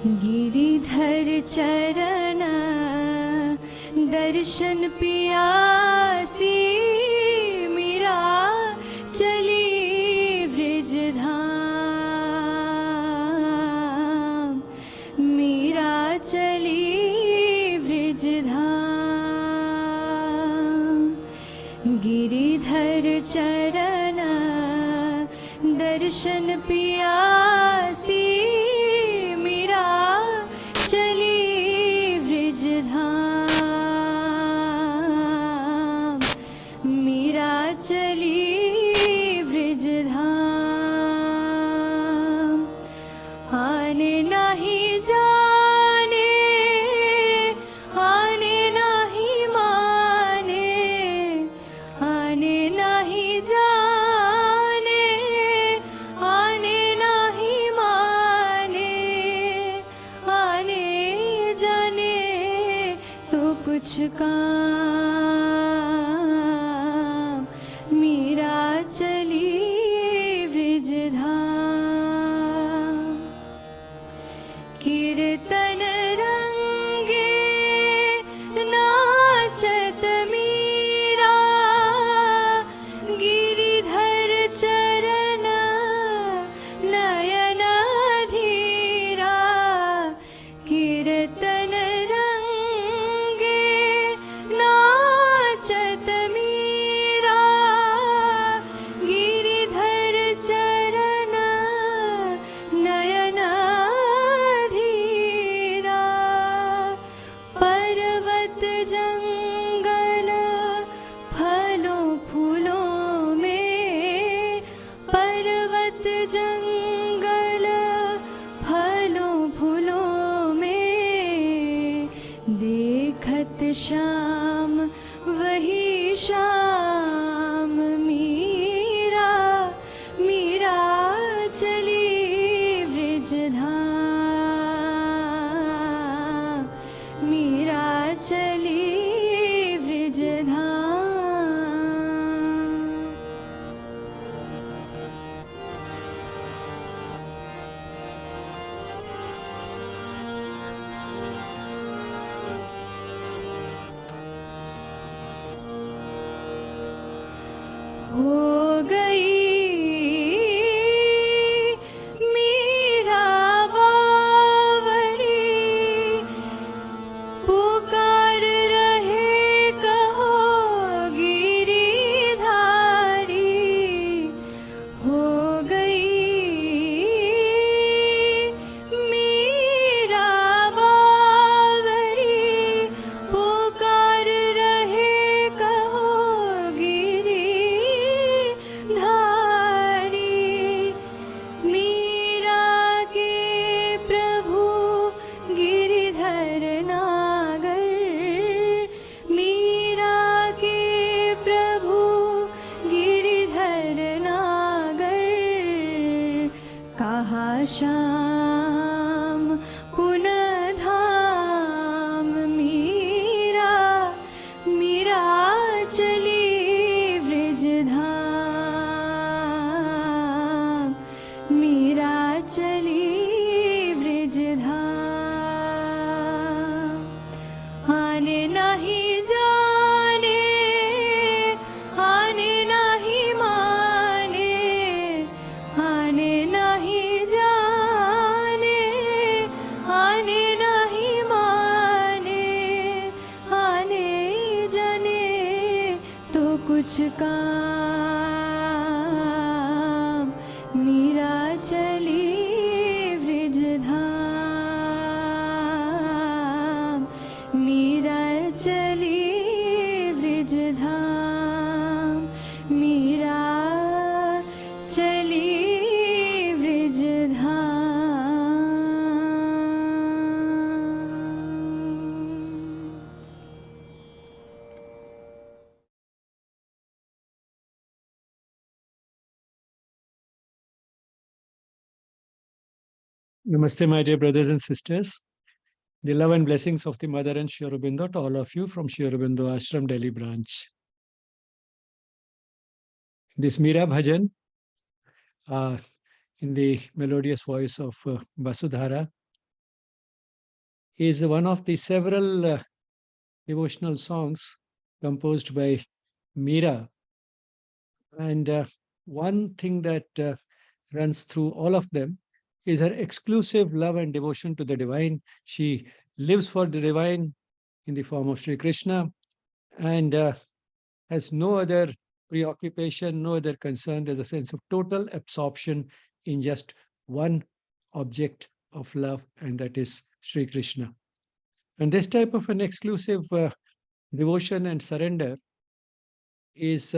गिरिधर चरण दर्शन पियासी, मीरा चली ब्रज धाम, मीरा चली ब्रज धाम। गिरिधर चरण दर्शन पियासी, मीरा चली ब्रज धाम, मीरा चली ब्रज धाम। आने नहीं जाने, आने नहीं माने, आने नहीं जाने, आने नहीं माने, आने जाने तो कुछ काम, मीरा चली ब्रज धाम। कीर्तन रंगे नाचत मीरा, गिरिधर चरण नयन धीरा। कीर्तन रंगे नाचत मीरा, गिरिधर चरण नयन धीरा। पर्वत जंगल फलों फूलों में, पर्वत जंगल फलों फूलों में, देखत श्याम वही शाम, मीरा मीरा चली ब्रज धाम, मीरा चली ब्रज धाम। हो गई मीरा बावरी, पुकार रहे कहो गिरिधारी। हो गई मीरा बावरी, पुकार रहे कहो गिरिधारी। मीरा के प्रभु गिरिधर नागर, मीरा के प्रभु गिरिधर नागर। कहा श्याम पुनः धाम, मीरा मीरा चली ब्रज धाम, मीरा चली ब्रज धाम। आने नहीं जाने, आने नहीं माने, आने नहीं जाने, आने नहीं माने, आने जाने तो कुछ काम, मीरा चली ब्रज धाम, मीरा चली ब्रज धाम, मीरा चली ब्रज धाम। Namaste, my dear brothers and sisters. The love and blessings of the Mother and Sri Aurobindo to all of you from Sri Aurobindo Ashram, Delhi branch. This Meera Bhajan in the melodious voice of Vasudhara is one of the several devotional songs composed by Meera. And one thing that runs through all of them is her exclusive love and devotion to the divine. She lives for the divine in the form of Sri Krishna and has no other preoccupation, no other concern. There's a sense of total absorption in just one object of love, and that is Sri Krishna. And this type of an exclusive devotion and surrender is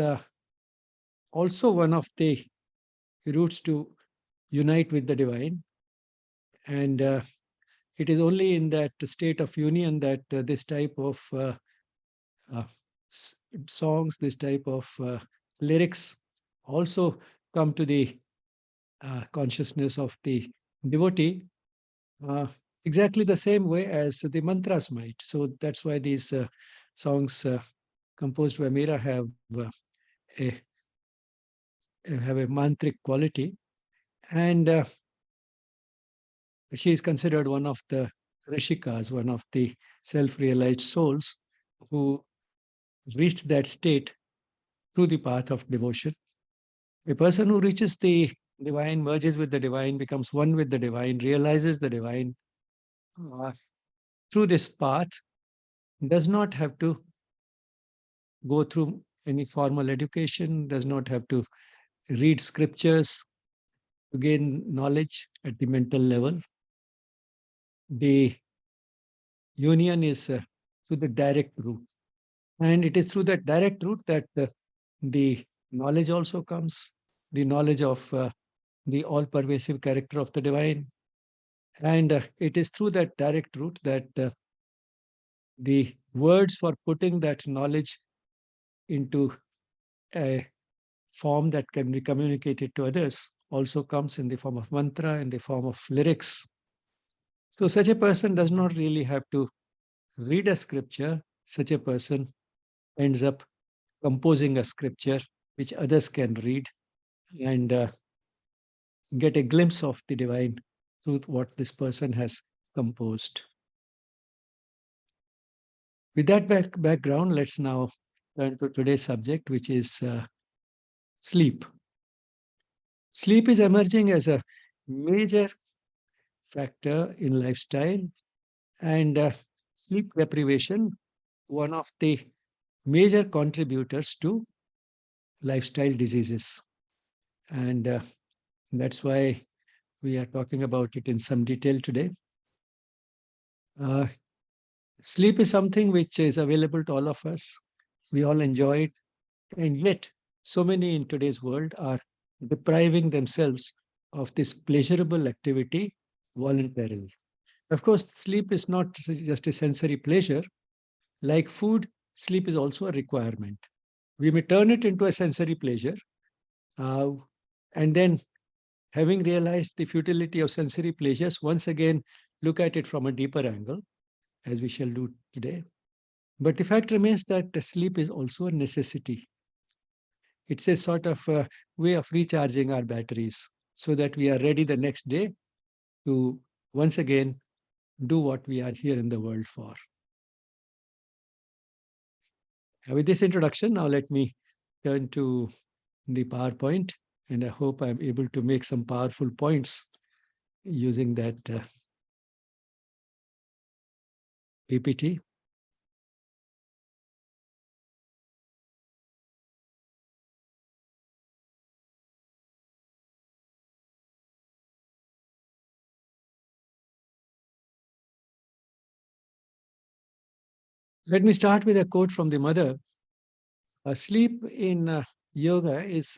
also one of the routes to unite with the divine. And it is only in that state of union that this type of uh, songs, this type of lyrics also come to the consciousness of the devotee, uh, exactly the same way as the mantras might. So that's why these songs composed by Meera a have a mantric quality, and she is considered one of the rishikas, one of the self-realized souls who reached that state through the path of devotion. A person who reaches the divine, merges with the divine, becomes one with the divine, realizes the divine uh, through this path, does not have to go through any formal education, does not have to read scriptures to gain knowledge at the mental level. The union is through the direct route. And it is through that direct route that the knowledge also comes, the knowledge of the all pervasive character of the divine. And it is through that direct route that the words for putting that knowledge into a form that can be communicated to others also comes in the form of mantra, in the form of lyrics. So, such a person does not really have to read a scripture. Such a person ends up composing a scripture which others can read and get a glimpse of the divine through what this person has composed. With that background, let's now turn to today's subject, which is sleep. Sleep is emerging as a major factor in lifestyle, and sleep deprivation, one of the major contributors to lifestyle diseases. And that's why we are talking about it in some detail today. Uh, Sleep is something which is available to all of us. We all enjoy it. And yet, so many in today's world are depriving themselves of this pleasurable activity voluntarily. Of course, sleep is not just a sensory pleasure. Like food, sleep is also a requirement. We may turn it into a sensory pleasure, uh, and then, having realized the futility of sensory pleasures, once again look at it from a deeper angle, as we shall do today. But the fact remains that sleep is also a necessity. It's a sort of way of recharging our batteries so that we are ready the next day to once again do what we are here in the world for. With this introduction, now let me turn to the PowerPoint, and I hope I'm able to make some powerful points using that PPT. Let me start with a quote from the mother. Sleep in yoga is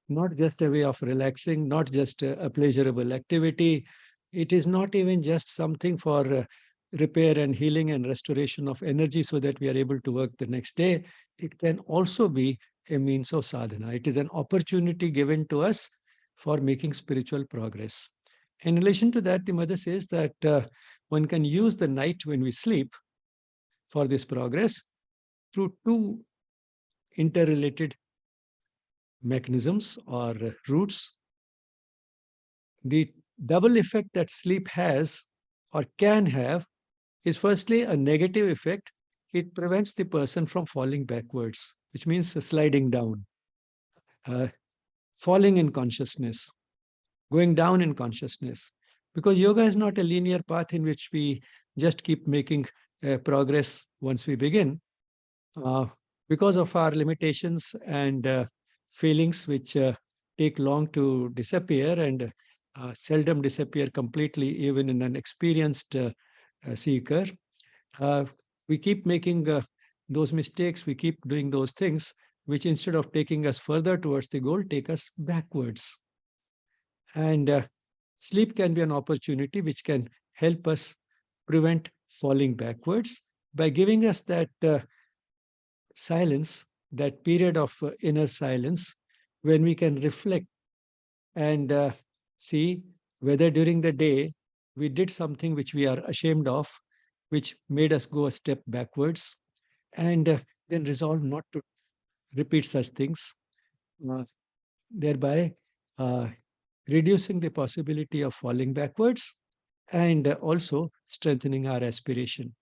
not just a way of relaxing, not just a pleasurable activity. It is not even just something for repair and healing and restoration of energy so that we are able to work the next day. It can also be a means of sadhana. It is an opportunity given to us for making spiritual progress. In relation to that, the mother says that one can use the night when we sleep for this progress through two interrelated mechanisms or routes. The double effect that sleep has or can have is firstly a negative effect. It prevents the person from falling backwards, which means sliding down, uh, falling in consciousness, going down in consciousness. Because yoga is not a linear path in which we just keep making progress once we begin. Uh, because of our limitations and feelings, which take long to disappear and seldom disappear completely, even in an experienced seeker, uh, we keep making those mistakes, we keep doing those things, which instead of taking us further towards the goal, take us backwards. And sleep can be an opportunity which can help us prevent falling backwards by giving us that silence, that period of inner silence, when we can reflect and see whether during the day we did something which we are ashamed of, which made us go a step backwards, and then resolve not to repeat such things, uh, thereby uh, reducing the possibility of falling backwards and also strengthening our aspiration.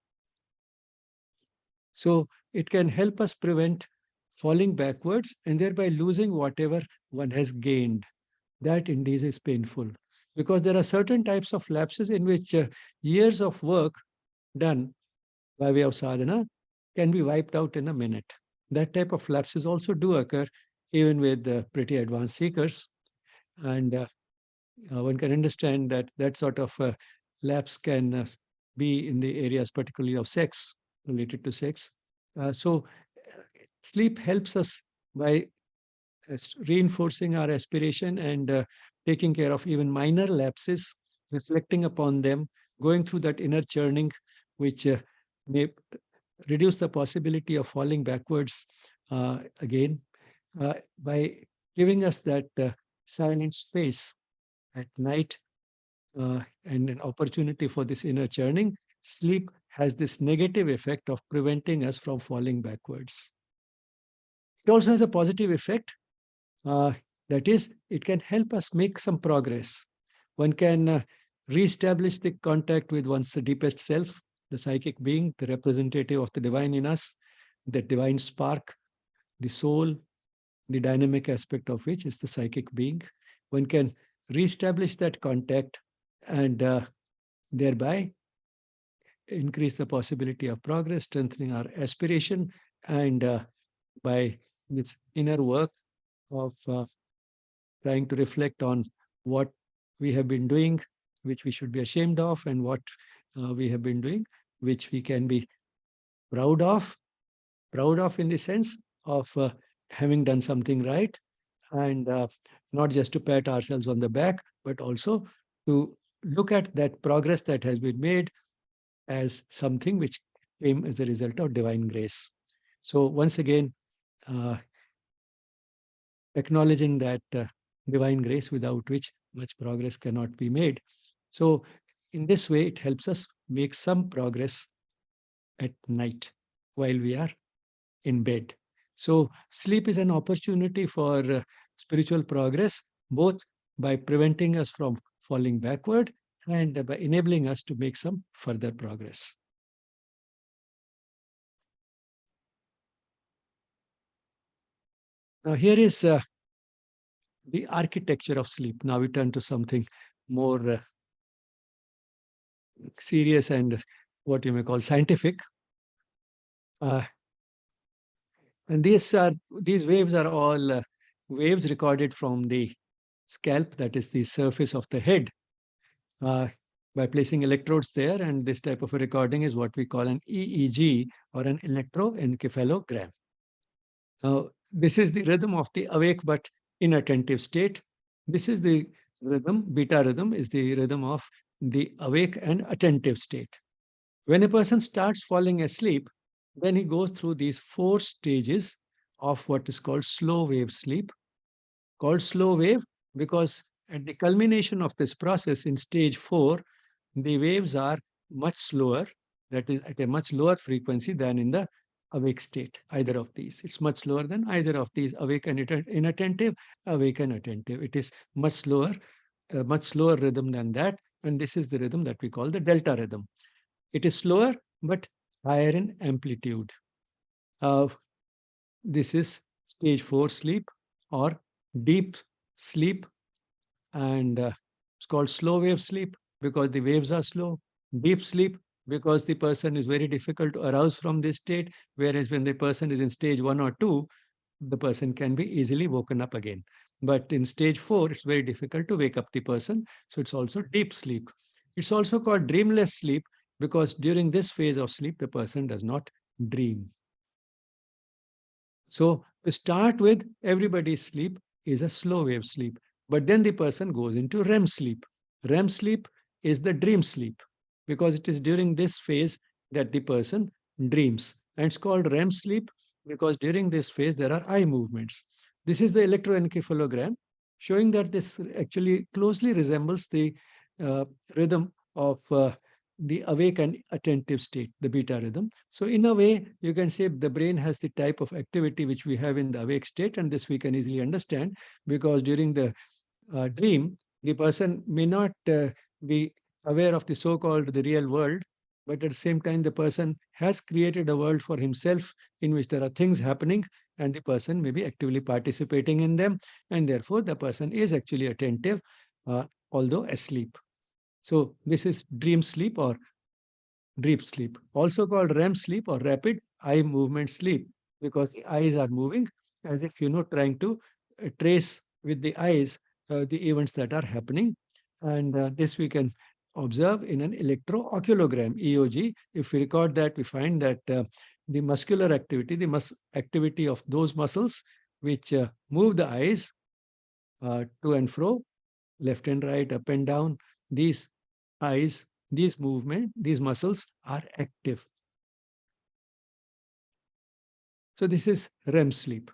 So it can help us prevent falling backwards and thereby losing whatever one has gained. That indeed is painful, because there are certain types of lapses in which years of work done by way of sadhana can be wiped out in a minute. That type of lapses also do occur even with pretty advanced seekers. And one can understand that that sort of lapse can be in the areas particularly of sex, related to sex. So sleep helps us by reinforcing our aspiration and taking care of even minor lapses, reflecting upon them, going through that inner churning, which may reduce the possibility of falling backwards again, by giving us that silent space at night and an opportunity for this inner churning. Sleep has this negative effect of preventing us from falling backwards. It also has a positive effect. Uh, that is, it can help us make some progress. One can reestablish the contact with one's deepest self, the psychic being, the representative of the divine in us, the divine spark, the soul, the dynamic aspect of which is the psychic being. One can reestablish that contact and thereby increase the possibility of progress, strengthening our aspiration, and by this inner work of trying to reflect on what we have been doing, which we should be ashamed of, and what we have been doing, which we can be proud of, in the sense of having done something right, and not just to pat ourselves on the back, but also to look at that progress that has been made as something which came as a result of divine grace. So once again, uh, acknowledging that divine grace without which much progress cannot be made. So in this way, it helps us make some progress at night while we are in bed. So sleep is an opportunity for spiritual progress, both by preventing us from falling backward and by enabling us to make some further progress. Now, here is the architecture of sleep. Now we turn to something more serious and what you may call scientific. Uh, and these waves are all waves recorded from the scalp, that is the surface of the head, uh, by placing electrodes there. And this type of a recording is what we call an EEG, or an electroencephalogram. Now, this is the rhythm of the awake but inattentive state. This is the rhythm, beta rhythm is the rhythm of the awake and attentive state. When a person starts falling asleep, then he goes through these 4 stages of what is called slow wave sleep. Called slow wave because at the culmination of this process in stage 4, the waves are much slower, that is at a much lower frequency than in the awake state, either of these. It's much slower than either of these, awake and inattentive, awake and attentive. It is much slower, a much slower rhythm than that. And this is the rhythm that we call the delta rhythm. It is slower but higher in amplitude. Uh, this is stage 4 sleep or deep sleep, and it's called slow wave sleep because the waves are slow. Deep sleep because the person is very difficult to arouse from this state, whereas when the person is in stage 1 or 2, the person can be easily woken up again. But in stage 4, it's very difficult to wake up the person. So it's also deep sleep. It's also called dreamless sleep because during this phase of sleep, the person does not dream. So to start with, everybody's sleep is a slow wave sleep. But then the person goes into REM sleep. REM sleep is the dream sleep because it is during this phase that the person dreams. And it's called REM sleep because during this phase there are eye movements. This is the electroencephalogram showing that this actually closely resembles the rhythm of the awake and attentive state, the beta rhythm. So in a way, you can say the brain has the type of activity which we have in the awake state, and this we can easily understand because during the dream, the person may not be aware of the so-called the real world, but at the same time, the person has created a world for himself in which there are things happening, and the person may be actively participating in them, and therefore the person is actually attentive, although asleep. So this is dream sleep or deep sleep, also called REM sleep or rapid eye movement sleep, because the eyes are moving as if trying to trace with the eyes the events that are happening. And this we can observe in an electrooculogram EOG. If we record that, we find that the muscular activity, the activity of those muscles which move the eyes to and fro, left and right, up and down, these eyes, these movement, these muscles are active. So this is REM sleep.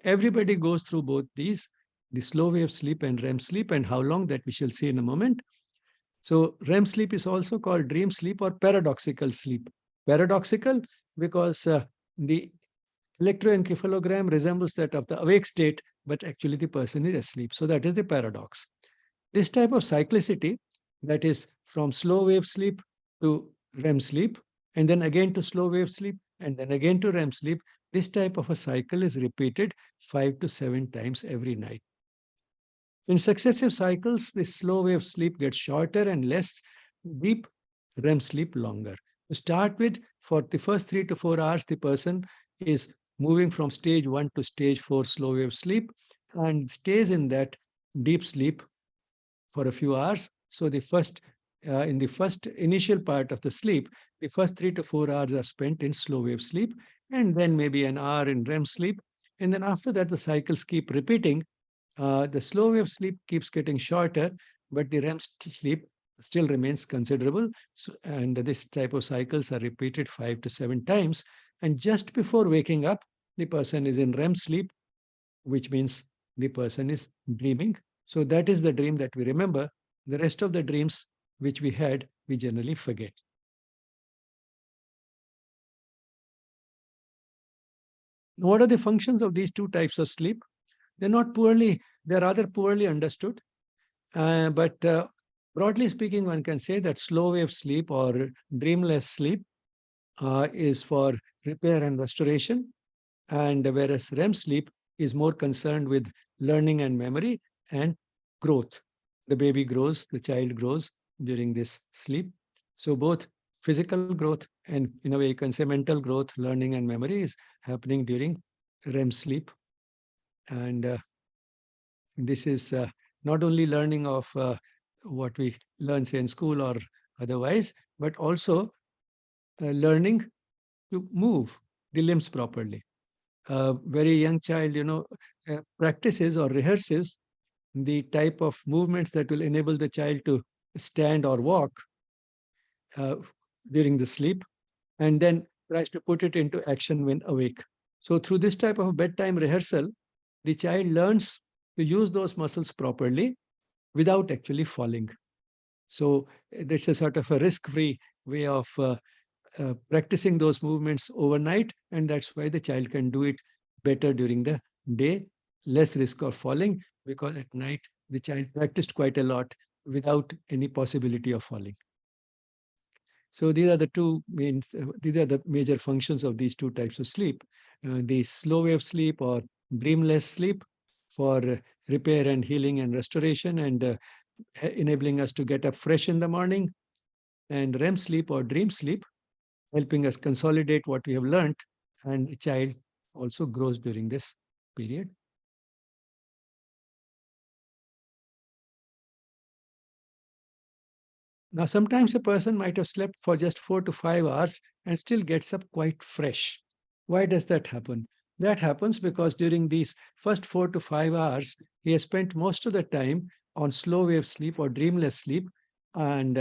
Everybody goes through both these, the slow wave sleep and REM sleep, and how long that we shall see in a moment. So REM sleep is also called dream sleep or paradoxical sleep. Paradoxical because the electroencephalogram resembles that of the awake state, but actually the person is asleep. So that is the paradox. This type of cyclicity, that is from slow wave sleep to REM sleep, and then again to slow wave sleep, and then again to REM sleep, this type of a cycle is repeated 5 to 7 times every night. In successive cycles, this slow wave sleep gets shorter and less deep, REM sleep longer. To start with, for the first 3 to 4 hours, the person is moving from stage 1 to stage 4 slow wave sleep and stays in that deep sleep for a few hours. So in the first initial part of the sleep, the first 3 to 4 hours are spent in slow wave sleep, and then maybe an hour in REM sleep. And then after that, the cycles keep repeating. The slow wave sleep keeps getting shorter, but the REM sleep still remains considerable. So, and this type of cycles are repeated 5 to 7 times. And just before waking up, the person is in REM sleep, which means the person is dreaming. So that is the dream that we remember. The rest of the dreams which we had, we generally forget. What are the functions of these two types of sleep? They're rather poorly understood. But broadly speaking, one can say that slow wave sleep or dreamless sleep is for repair and restoration, and whereas REM sleep is more concerned with learning and memory and growth. The baby grows, the child grows during this sleep. So both physical growth and, in a way, you can say mental growth, learning and memory is happening during REM sleep. And this is not only learning of what we learn, say, in school or otherwise, but also learning to move the limbs properly. A very young child, practices or rehearses the type of movements that will enable the child to stand or walk uh, during the sleep, and then tries to put it into action when awake. So through this type of bedtime rehearsal, the child learns to use those muscles properly without actually falling. So that's a sort of a risk-free way of practicing those movements overnight, and that's why the child can do it better during the day, less risk of falling, because at night the child practiced quite a lot without any possibility of falling. So these are the these are the major functions of these two types of sleep. The slow wave sleep or dreamless sleep for repair and healing and restoration and enabling us to get up fresh in the morning, and REM sleep or dream sleep, helping us consolidate what we have learned, and a child also grows during this period. Now, sometimes a person might have slept for just 4 to 5 hours and still gets up quite fresh. Why does that happen? That happens because during these first 4 to 5 hours, he has spent most of the time on slow wave sleep or dreamless sleep. And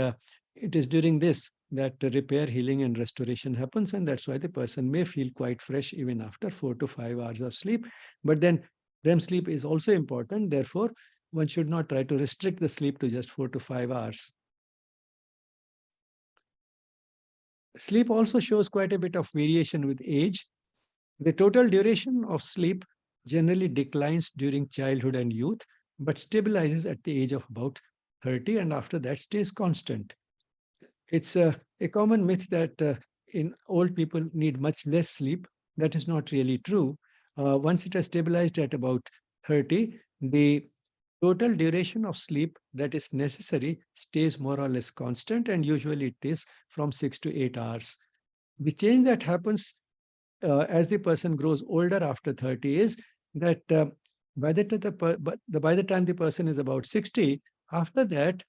it is during this that the repair, healing, and restoration happens. And that's why the person may feel quite fresh even after 4 to 5 hours of sleep. But then REM sleep is also important. Therefore, one should not try to restrict the sleep to just 4 to 5 hours. Sleep also shows quite a bit of variation with age. The total duration of sleep generally declines during childhood and youth, but stabilizes at the age of about 30 and after that stays constant. It's a common myth that in old people need much less sleep. That is not really true. Once it has stabilized at about 30, the total duration of sleep that is necessary stays more or less constant, and usually it is from 6 to 8 hours. The change that happens as the person grows older after 30 is that by the time the person is about 60, after that,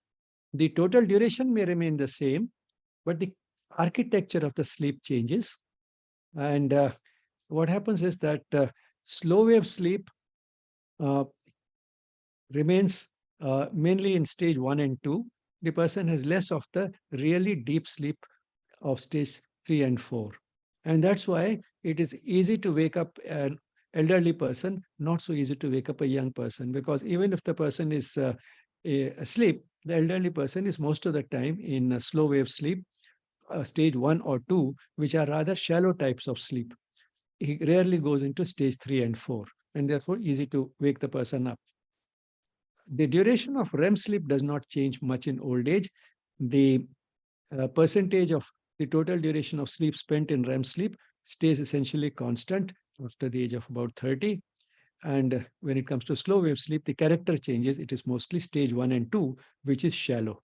the total duration may remain the same, but the architecture of the sleep changes. And what happens is that slow wave sleep uh, remains mainly in stage 1 and 2. The person has less of the really deep sleep of stage 3 and 4. And that's why it is easy to wake up an elderly person, not so easy to wake up a young person, because even if the person is asleep, the elderly person is most of the time in a slow wave sleep, stage 1 or 2, which are rather shallow types of sleep. He rarely goes into stage 3 and 4, and therefore easy to wake the person up. The duration of REM sleep does not change much in old age. The percentage of the total duration of sleep spent in REM sleep stays essentially constant after the age of about 30. And when it comes to slow wave sleep, the character changes. It is mostly stage 1 and 2, which is shallow.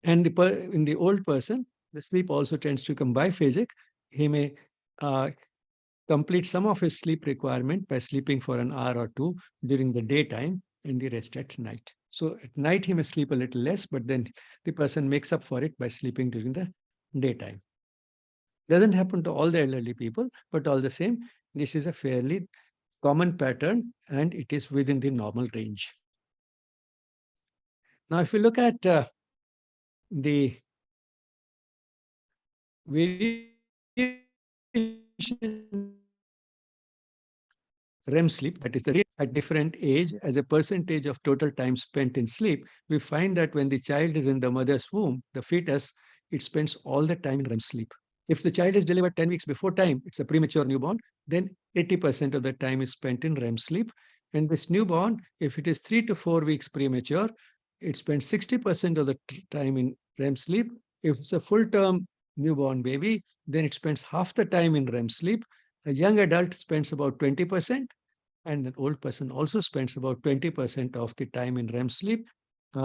And in the old person, the sleep also tends to become biphasic. He may uh, complete some of his sleep requirement by sleeping for an hour or two during the daytime and the rest at night. So at night, he may sleep a little less, but then the person makes up for it by sleeping during the daytime. Doesn't happen to all the elderly people, but all the same, this is a fairly common pattern and it is within the normal range. Now, if you look at the variation REM sleep, that is the at different age as a percentage of total time spent in sleep, we find that when the child is in the mother's womb, the fetus, it spends all the time in REM sleep. If the child is delivered 10 weeks before time, it's a premature newborn, then 80% of the time is spent in REM sleep. And this newborn, if it is 3 to 4 weeks premature, it spends 60% of the time in REM sleep. If it's a full term newborn baby, then it spends half the time in REM sleep. A young adult spends about 20%, and an old person also spends about 20% of the time in REM sleep.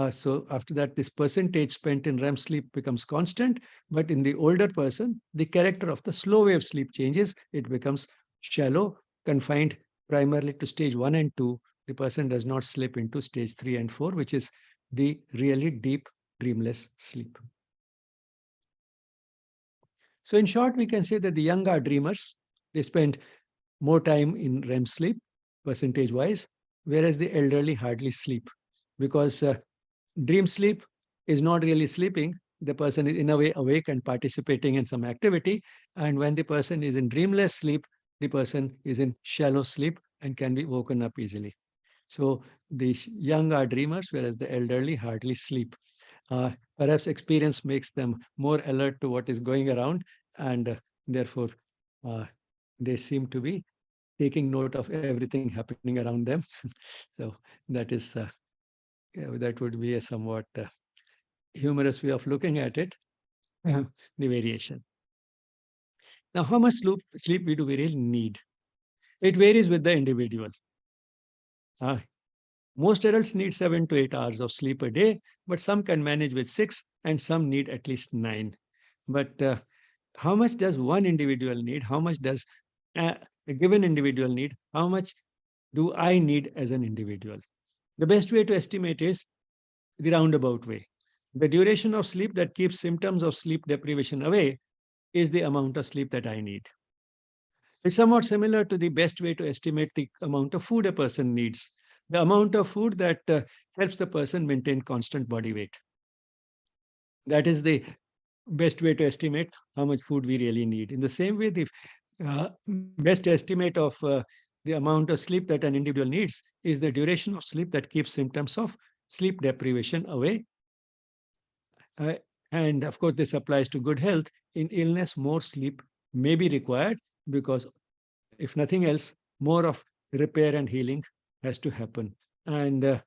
So after that, this percentage spent in REM sleep becomes constant. But in the older person, the character of the slow wave sleep changes. It becomes shallow, confined primarily to stage 1 and 2. The person does not slip into stage 3 and 4, which is the really deep dreamless sleep. So in short, we can say that the young are dreamers. They spend more time in REM sleep, percentage wise, whereas the elderly hardly sleep because dream sleep is not really sleeping. The person is in a way awake and participating in some activity. And when the person is in dreamless sleep, the person is in shallow sleep and can be woken up easily. So the young are dreamers, whereas the elderly hardly sleep. Perhaps experience makes them more alert to what is going around, and therefore uh, they seem to be taking note of everything happening around them. So that is that would be a somewhat humorous way of looking at it, the variation. Now, how much sleep we do we really need? It varies with the individual. Uh, Most adults need 7 to 8 hours of sleep a day, but some can manage with 6 and some need at least 9. But how much does one individual need? How much does a given individual need? How much do I need as an individual? The best way to estimate is the roundabout way. The duration of sleep that keeps symptoms of sleep deprivation away is the amount of sleep that I need. It's somewhat similar to the best way to estimate the amount of food a person needs. The amount of food that helps the person maintain constant body weight. That is the best way to estimate how much food we really need. In the same way, the best estimate of the amount of sleep that an individual needs is the duration of sleep that keeps symptoms of sleep deprivation away. Uh, and of course, this applies to good health. In illness, more sleep may be required because, if nothing else, more of repair and healing has to happen. And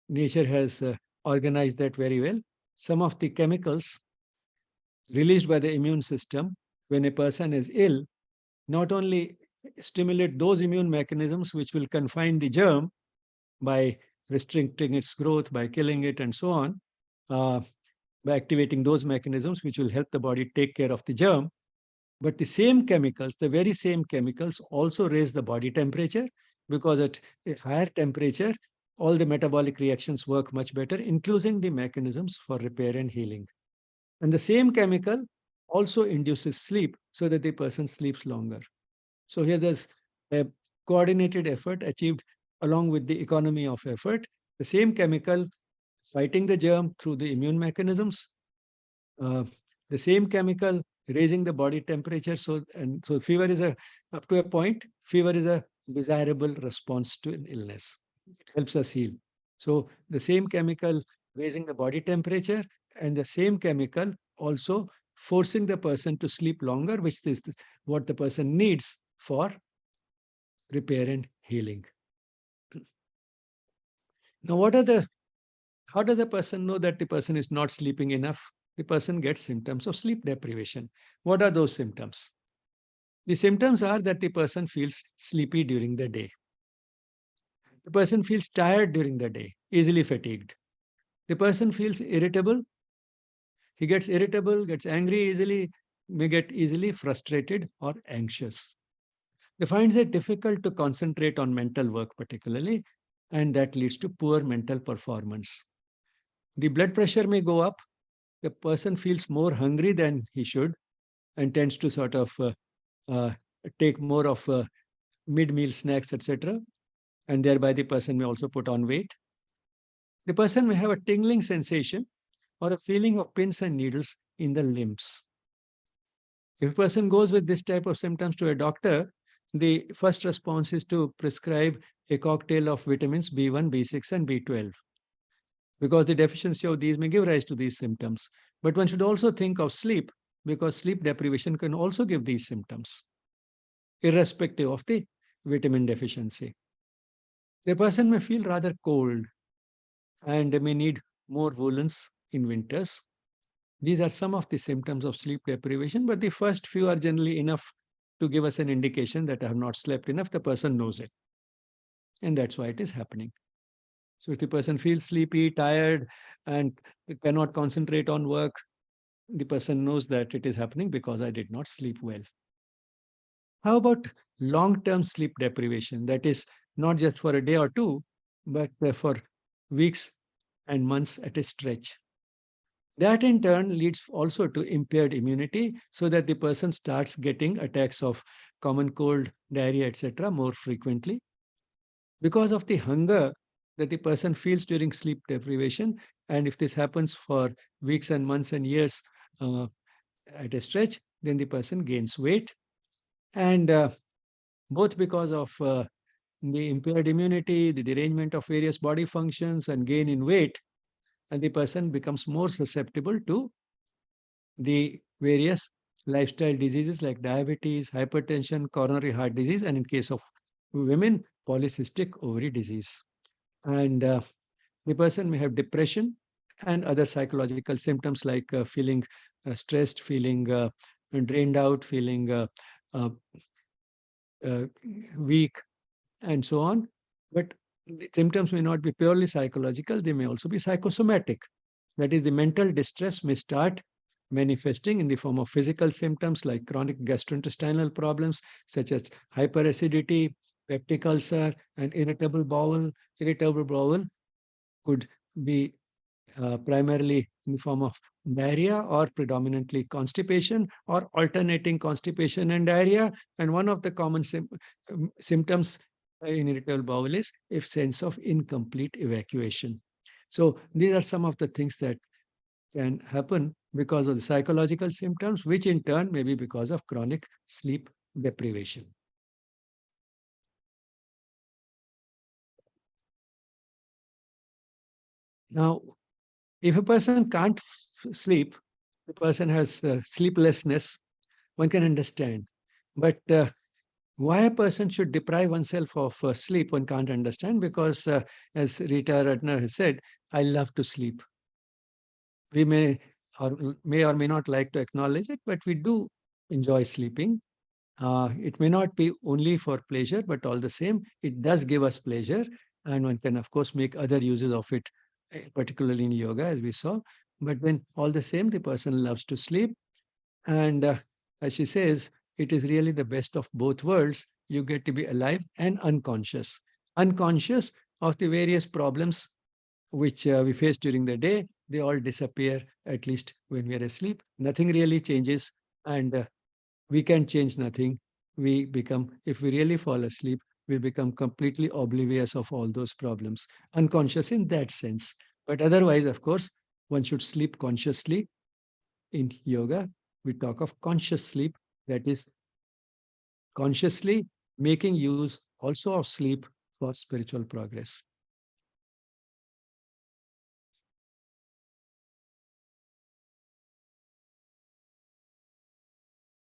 nature has organized that very well. Some of the chemicals released by the immune system when a person is ill not only stimulate those immune mechanisms which will confine the germ by restricting its growth, by killing it, and so on, uh, by activating those mechanisms which will help the body take care of the germ. But the same chemicals, the very same chemicals, also raise the body temperature because at a higher temperature, all the metabolic reactions work much better, including the mechanisms for repair and healing. And the same chemical also induces sleep so that the person sleeps longer. So here there's a coordinated effort achieved along with the economy of effort. The same chemical fighting the germ through the immune mechanisms, uh, the same chemical raising the body temperature. So fever is a, up to a point, fever is a desirable response to an illness. It helps us heal. So the same chemical raising the body temperature and the same chemical also forcing the person to sleep longer, which is what the person needs for repair and healing. Now, how does a person know that the person is not sleeping enough? The person gets symptoms of sleep deprivation. What are those symptoms? The symptoms are that the person feels sleepy during the day. The person feels tired during the day, easily fatigued. The person feels irritable. He gets irritable, gets angry easily, may get easily frustrated or anxious. They find it difficult to concentrate on mental work, particularly, and that leads to poor mental performance. The blood pressure may go up. The person feels more hungry than he should and tends to sort of uh, take more of mid-meal snacks, etc. And thereby the person may also put on weight. The person may have a tingling sensation or a feeling of pins and needles in the limbs. If a person goes with this type of symptoms to a doctor, the first response is to prescribe a cocktail of vitamins B1, B6, and B12 because the deficiency of these may give rise to these symptoms. But one should also think of sleep because sleep deprivation can also give these symptoms, irrespective of the vitamin deficiency. The person may feel rather cold and may need more woolens in winters. These are some of the symptoms of sleep deprivation, but the first few are generally enough to give us an indication that I have not slept enough. The person knows it, and that's why it is happening. So if the person feels sleepy, tired, and cannot concentrate on work, the person knows that it is happening because I did not sleep well. How about long-term sleep deprivation? That is not just for a day or two, but for weeks and months at a stretch. That in turn leads also to impaired immunity so that the person starts getting attacks of common cold, diarrhea, etc. more frequently. Because of the hunger that the person feels during sleep deprivation, and if this happens for weeks and months and years uh, at a stretch, then the person gains weight. And both because of the impaired immunity, the derangement of various body functions, and gain in weight, and the person becomes more susceptible to the various lifestyle diseases like diabetes, hypertension, coronary heart disease, and in case of women, polycystic ovary disease. And the person may have depression and other psychological symptoms like feeling stressed, feeling drained out, feeling uh, uh, weak, and so on. But the symptoms may not be purely psychological, they may also be psychosomatic. That is, the mental distress may start manifesting in the form of physical symptoms like chronic gastrointestinal problems such as hyperacidity, peptic ulcer, and irritable bowel. Irritable bowel could be primarily in the form of diarrhea or predominantly constipation or alternating constipation and diarrhea. And one of the common symptoms in irritable bowel is a sense of incomplete evacuation. So these are some of the things that can happen because of the psychological symptoms, which in turn may be because of chronic sleep deprivation. Now, if a person can't sleep, the person has sleeplessness, one can understand. But why a person should deprive oneself of sleep, one can't understand because, as Rita Rudner has said, I love to sleep. We may or may not like to acknowledge it, but we do enjoy sleeping. It may not be only for pleasure, but all the same, it does give us pleasure. And one can, of course, make other uses of it, particularly in yoga, as we saw. But then, all the same, the person loves to sleep. And as she says, it is really the best of both worlds. You get to be alive and unconscious. Unconscious of the various problems which we face during the day, they all disappear, at least when we are asleep. Nothing really changes. And we can change nothing. We become, if we really fall asleep, we become completely oblivious of all those problems, unconscious in that sense. But otherwise, of course, one should sleep consciously. In yoga, we talk of conscious sleep, that is, consciously making use also of sleep for spiritual progress.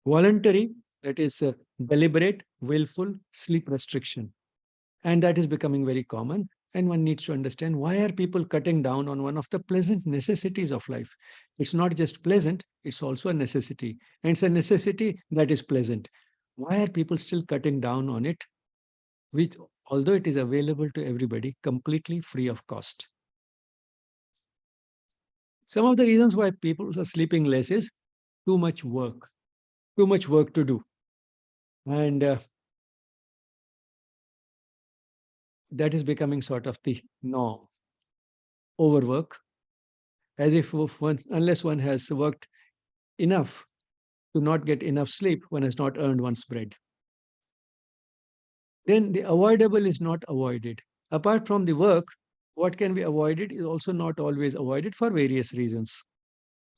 Voluntary, that is, deliberate, willful sleep restriction. And that is becoming very common. And one needs to understand, why are people cutting down on one of the pleasant necessities of life? It's not just pleasant, it's also a necessity. And it's a necessity that is pleasant. Why are people still cutting down on it, which, although it is available to everybody, completely free of cost? Some of the reasons why people are sleeping less is too much work to do. And that is becoming sort of the norm. Overwork, as if unless one has worked enough to not get enough sleep, one has not earned one's bread. Then the avoidable is not avoided. Apart from the work, what can be avoided is also not always avoided for various reasons.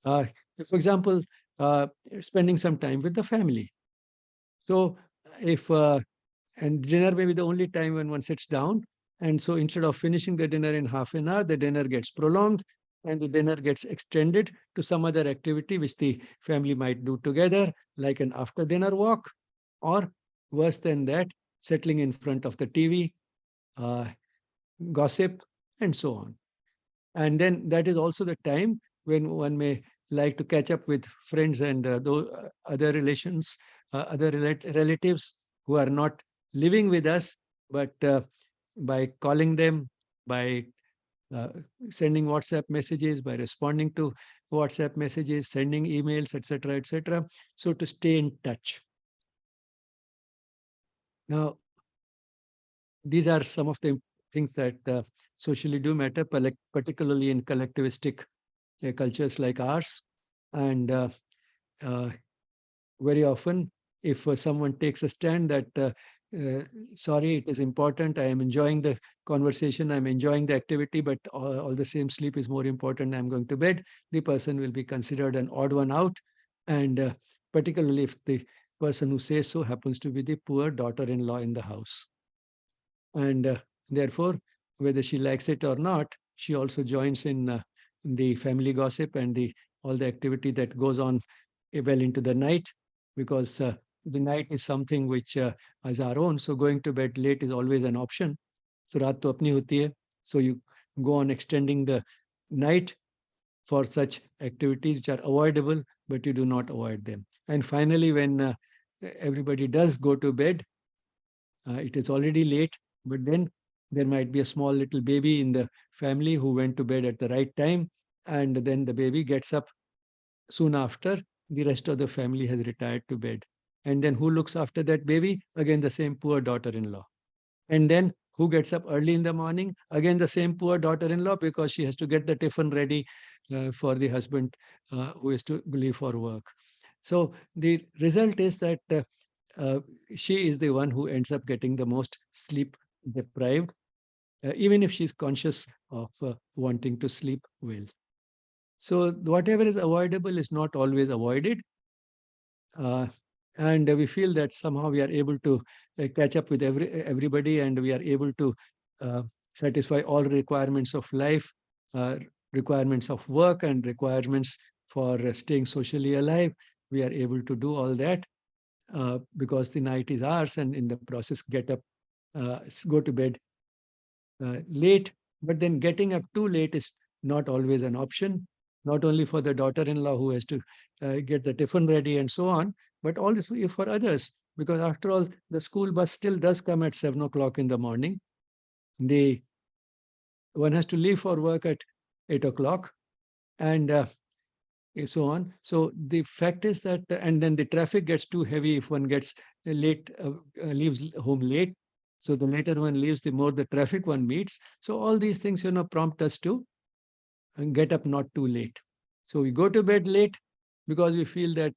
Uh, for example, uh, spending some time with the family. So, if and dinner may be the only time when one sits down, and so instead of finishing the dinner in half an hour, the dinner gets prolonged and the dinner gets extended to some other activity which the family might do together, like an after dinner walk, or worse than that, settling in front of the TV, uh, gossip, and so on. And then that is also the time when one may like to catch up with friends and other relations, other relatives who are not living with us, but by calling them, by uh, sending WhatsApp messages, by responding to WhatsApp messages, sending emails, etc., etc. So to stay in touch. Now, these are some of the things that socially do matter, particularly in collectivistic cultures like ours. And uh, very often, if someone takes a stand that, uh, sorry, it is important, I am enjoying the conversation, I'm enjoying the activity, but all the same, sleep is more important, I'm going to bed, the person will be considered an odd one out. And particularly if the person who says so happens to be the poor daughter-in-law in the house. And therefore, whether she likes it or not, she also joins in the family gossip and the all the activity that goes on well into the night, because the night is something which is our own. So going to bed late is always an option. So raat to apni hoti hai. So you go on extending the night for such activities which are avoidable, but you do not avoid them. And finally, when everybody does go to bed, it is already late, but then there might be a small little baby in the family who went to bed at the right time, and then the baby gets up soon after. The rest of the family has retired to bed. And then who looks after that baby? Again, the same poor daughter in law. And then who gets up early in the morning? Again, the same poor daughter in law, because she has to get the tiffin ready for the husband who is to leave for work. So the result is that uh, she is the one who ends up getting the most sleep deprived, even if she's conscious of wanting to sleep well. So whatever is avoidable is not always avoided. Uh, and we feel that somehow we are able to catch up with everybody, and we are able to uh, satisfy all requirements of life, uh, requirements of work, and requirements for staying socially alive. We are able to do all that because the night is ours, and in the process get up, go to bed late. But then getting up too late is not always an option, not only for the daughter-in-law who has to get the tiffin ready and so on, but also for others, because after all, the school bus still does come at 7 o'clock in the morning. The one has to leave for work at 8 o'clock, and so on. So the fact is that, and then the traffic gets too heavy if one gets late, leaves home late. So the later one leaves, the more the traffic one meets. So all these things, prompt us to get up not too late. So we go to bed late because we feel that,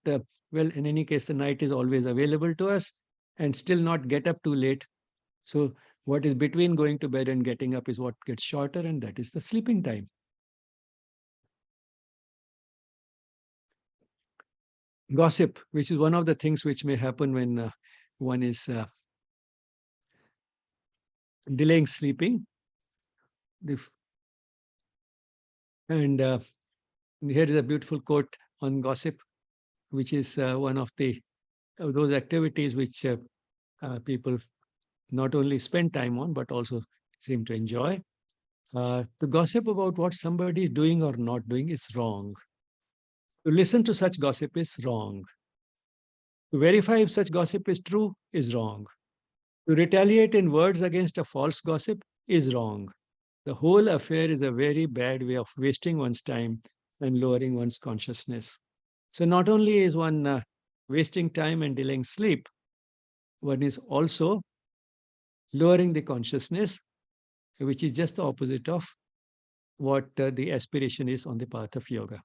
well, in any case, the night is always available to us, and still not get up too late. So what is between going to bed and getting up is what gets shorter, and that is the sleeping time. Gossip, which is one of the things which may happen when one is delaying sleeping. And here is a beautiful quote on gossip, which is one of the those activities which people not only spend time on, but also seem to enjoy. To gossip about what somebody is doing or not doing is wrong. To listen to such gossip is wrong. To verify if such gossip is true is wrong. To retaliate in words against a false gossip is wrong. The whole affair is a very bad way of wasting one's time and lowering one's consciousness. So, not only is one wasting time and delaying sleep, one is also lowering the consciousness, which is just the opposite of what the aspiration is on the path of yoga.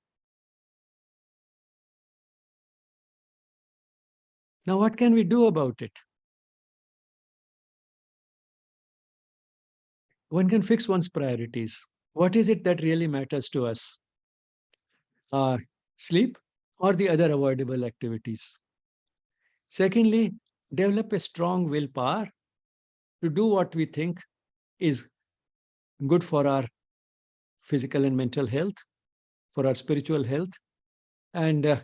Now, what can we do about it? One can fix one's priorities. What is it that really matters to us? Uh, Sleep or the other avoidable activities? Secondly, develop a strong willpower to do what we think is good for our physical and mental health, for our spiritual health. And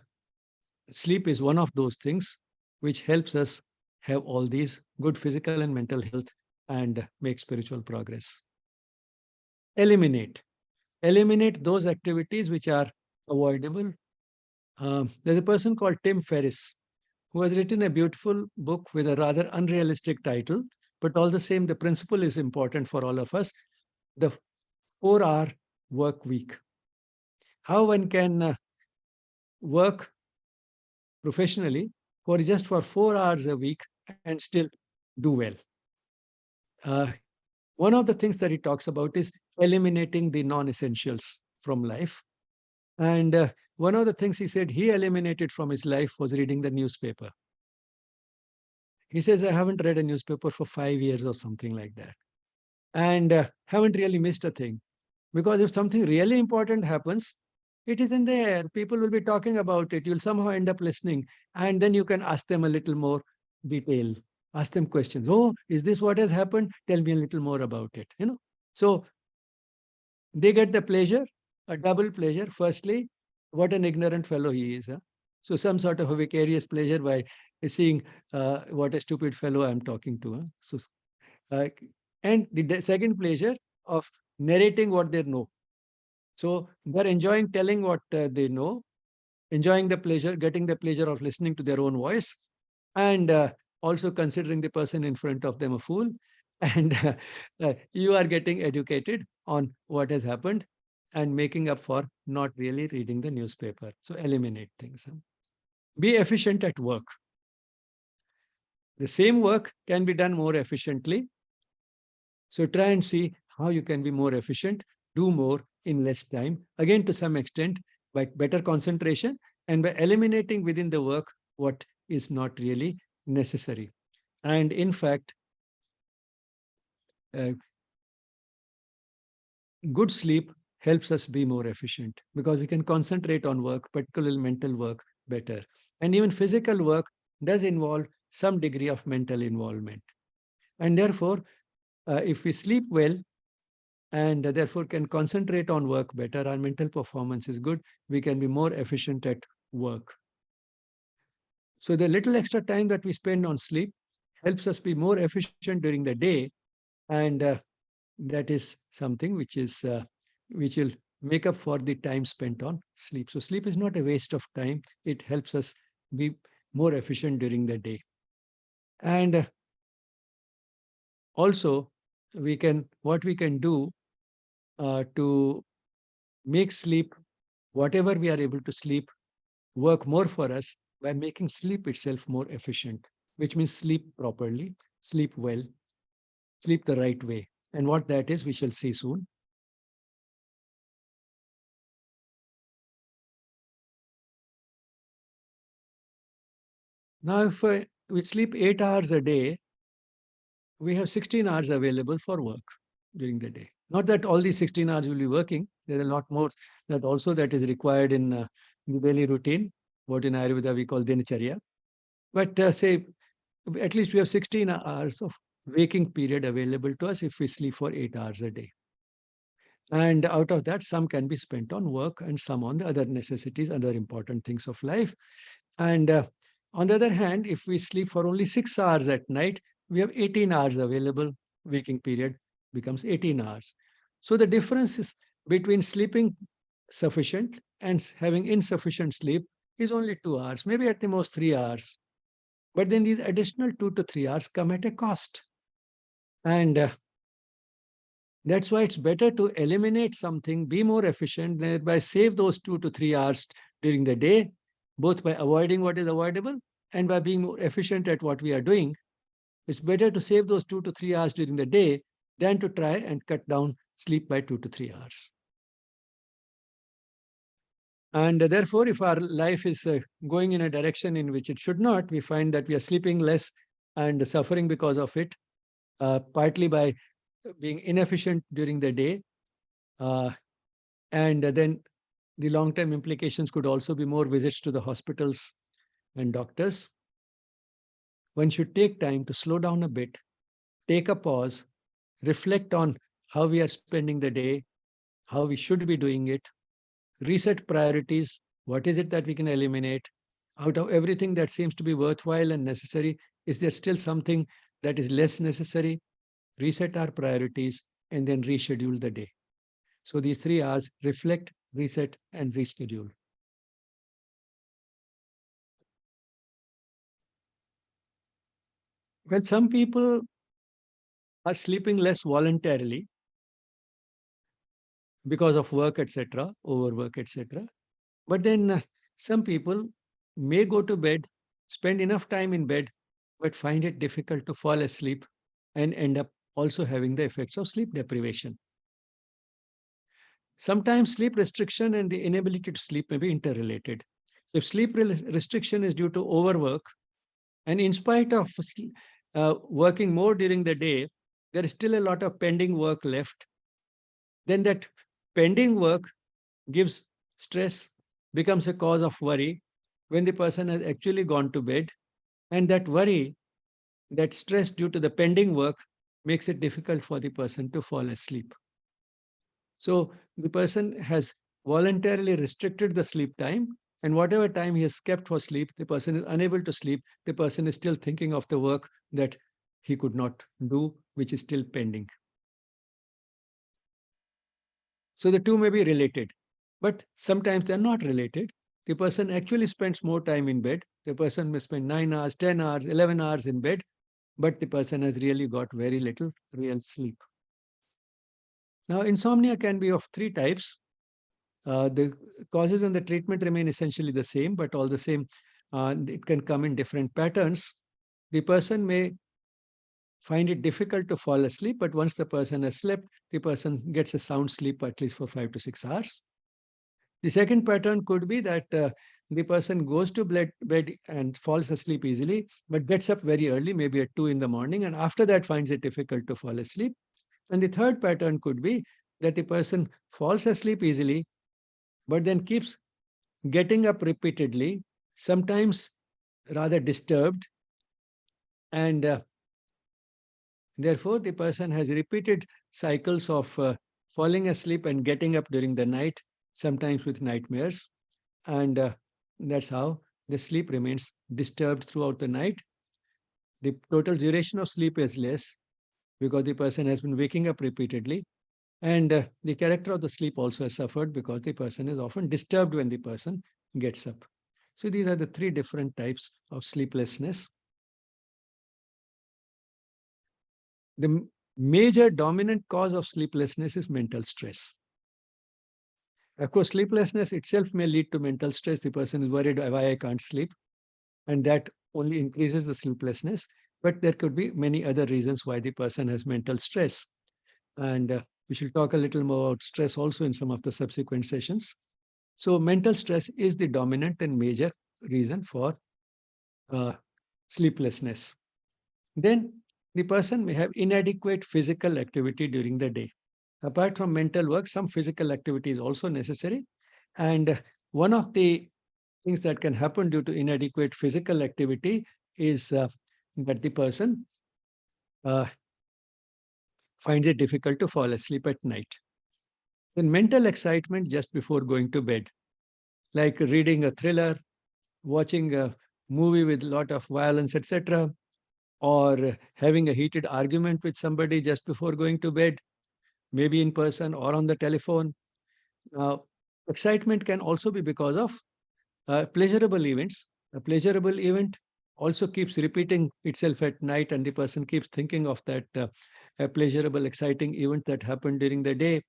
sleep is one of those things which helps us have all these good physical and mental health and make spiritual progress. Eliminate. Eliminate those activities which are avoidable. There's a person called Tim Ferriss who has written a beautiful book with a rather unrealistic title, but all the same, the principle is important for all of us. The 4-hour work week. How one can work professionally for 4 hours a week and still do well. Uh, One of the things that he talks about is eliminating the non-essentials from life. And one of the things he said he eliminated from his life was reading the newspaper. He says, I haven't read a newspaper for 5 years or something like that. And haven't really missed a thing. Because if something really important happens, it is in the air. People will be talking about it. You'll somehow end up listening. And then you can ask them a little more detail. Ask them questions. Oh, is this what has happened? Tell me a little more about it. So they get the pleasure, a double pleasure. Firstly, what an ignorant fellow he is. Huh? So some sort of a vicarious pleasure by seeing what a stupid fellow I'm talking to. Huh? So, uh, and the second pleasure of narrating what they know. So they're enjoying telling what they know, enjoying the pleasure, getting the pleasure of listening to their own voice, and also considering the person in front of them a fool. And you are getting educated on what has happened and making up for not really reading the newspaper. So eliminate things. Be efficient at work. The same work can be done more efficiently. So try and see how you can be more efficient, do more in less time. Again, to some extent, by better concentration and by eliminating within the work what is not really necessary. And in fact, uh, good sleep helps us be more efficient because we can concentrate on work, particularly mental work, better. And even physical work does involve some degree of mental involvement. And therefore, if we sleep well, and therefore can concentrate on work better, our mental performance is good, we can be more efficient at work. So the little extra time that we spend on sleep helps us be more efficient during the day, and that is something which will make up for the time spent on sleep. So sleep is not a waste of time, it helps us be more efficient during the day. And also what we can do to make sleep, whatever we are able to sleep, work more for us by making sleep itself more efficient, which means sleep properly, sleep well, sleep the right way. And what that is, we shall see soon. Now, if we sleep 8 hours a day, we have 16 hours available for work during the day. Not that all these 16 hours will be working, there are a lot more that is required in the daily routine, what in Ayurveda we call dinacharya. But say at least we have 16 hours of waking period available to us if we sleep for 8 hours a day. And out of that, some can be spent on work and some on the other necessities, other important things of life. And on the other hand, if we sleep for only 6 hours at night, we have 18 hours available. Waking period becomes 18 hours. So the difference is between sleeping sufficient and having insufficient sleep is only 2 hours, maybe at the most 3 hours. But then these additional 2 to 3 hours come at a cost. And that's why it's better to eliminate something, be more efficient, thereby save those 2 to 3 hours during the day, both by avoiding what is avoidable and by being more efficient at what we are doing. It's better to save those 2 to 3 hours during the day than to try and cut down sleep by 2 to 3 hours. And therefore, if our life is going in a direction in which it should not, we find that we are sleeping less and suffering because of it, partly by being inefficient during the day. And then the long-term implications could also be more visits to the hospitals and doctors. One should take time to slow down a bit, take a pause, reflect on how we are spending the day, how we should be doing it, reset priorities. What is it that we can eliminate? Out of everything that seems to be worthwhile and necessary, is there still something that is less necessary? Reset our priorities and then reschedule the day. So these 3 hours: reflect, reset, and reschedule. Well, some people are sleeping less voluntarily because of work, etc., overwork, etc. But then some people may go to bed, spend enough time in bed, but find it difficult to fall asleep and end up also having the effects of sleep deprivation. Sometimes sleep restriction and the inability to sleep may be interrelated. If sleep restriction is due to overwork, and in spite of working more during the day, there is still a lot of pending work left, then that pending work gives stress, becomes a cause of worry when the person has actually gone to bed. And that worry, that stress due to the pending work, makes it difficult for the person to fall asleep. So the person has voluntarily restricted the sleep time, and whatever time he has kept for sleep, the person is unable to sleep. The person is still thinking of the work that he could not do, which is still pending. So the two may be related, but sometimes they're not related. The person actually spends more time in bed. The person may spend 9 hours, 10 hours, 11 hours in bed, but the person has really got very little real sleep. Now, insomnia can be of three types. The causes and the treatment remain essentially the same, but all the same, it can come in different patterns. The person may find it difficult to fall asleep, but once the person has slept, the person gets a sound sleep at least for 5 to 6 hours. The second pattern could be that the person goes to bed and falls asleep easily, but gets up very early, maybe at 2 in the morning, and after that finds it difficult to fall asleep. And the third pattern could be that the person falls asleep easily, but then keeps getting up repeatedly, sometimes rather disturbed, and therefore the person has repeated cycles of falling asleep and getting up during the night, sometimes with nightmares. And that's how the sleep remains disturbed throughout the night. The total duration of sleep is less because the person has been waking up repeatedly. And the character of the sleep also has suffered because the person is often disturbed when the person gets up. So these are the three different types of sleeplessness. The major dominant cause of sleeplessness is mental stress. Of course, sleeplessness itself may lead to mental stress. The person is worried why I can't sleep, and that only increases the sleeplessness. But there could be many other reasons why the person has mental stress. And we shall talk a little more about stress also in some of the subsequent sessions. So mental stress is the dominant and major reason for uh, sleeplessness. Then the person may have inadequate physical activity during the day. Apart from mental work, some physical activity is also necessary. And one of the things that can happen due to inadequate physical activity is that the person uh, finds it difficult to fall asleep at night. Then mental excitement just before going to bed, like reading a thriller, watching a movie with a lot of violence, etc., or having a heated argument with somebody just before going to bed, maybe in person or on the telephone. Now, excitement can also be because of pleasurable events. A pleasurable event also keeps repeating itself at night, and the person keeps thinking of that pleasurable, exciting event that happened during the day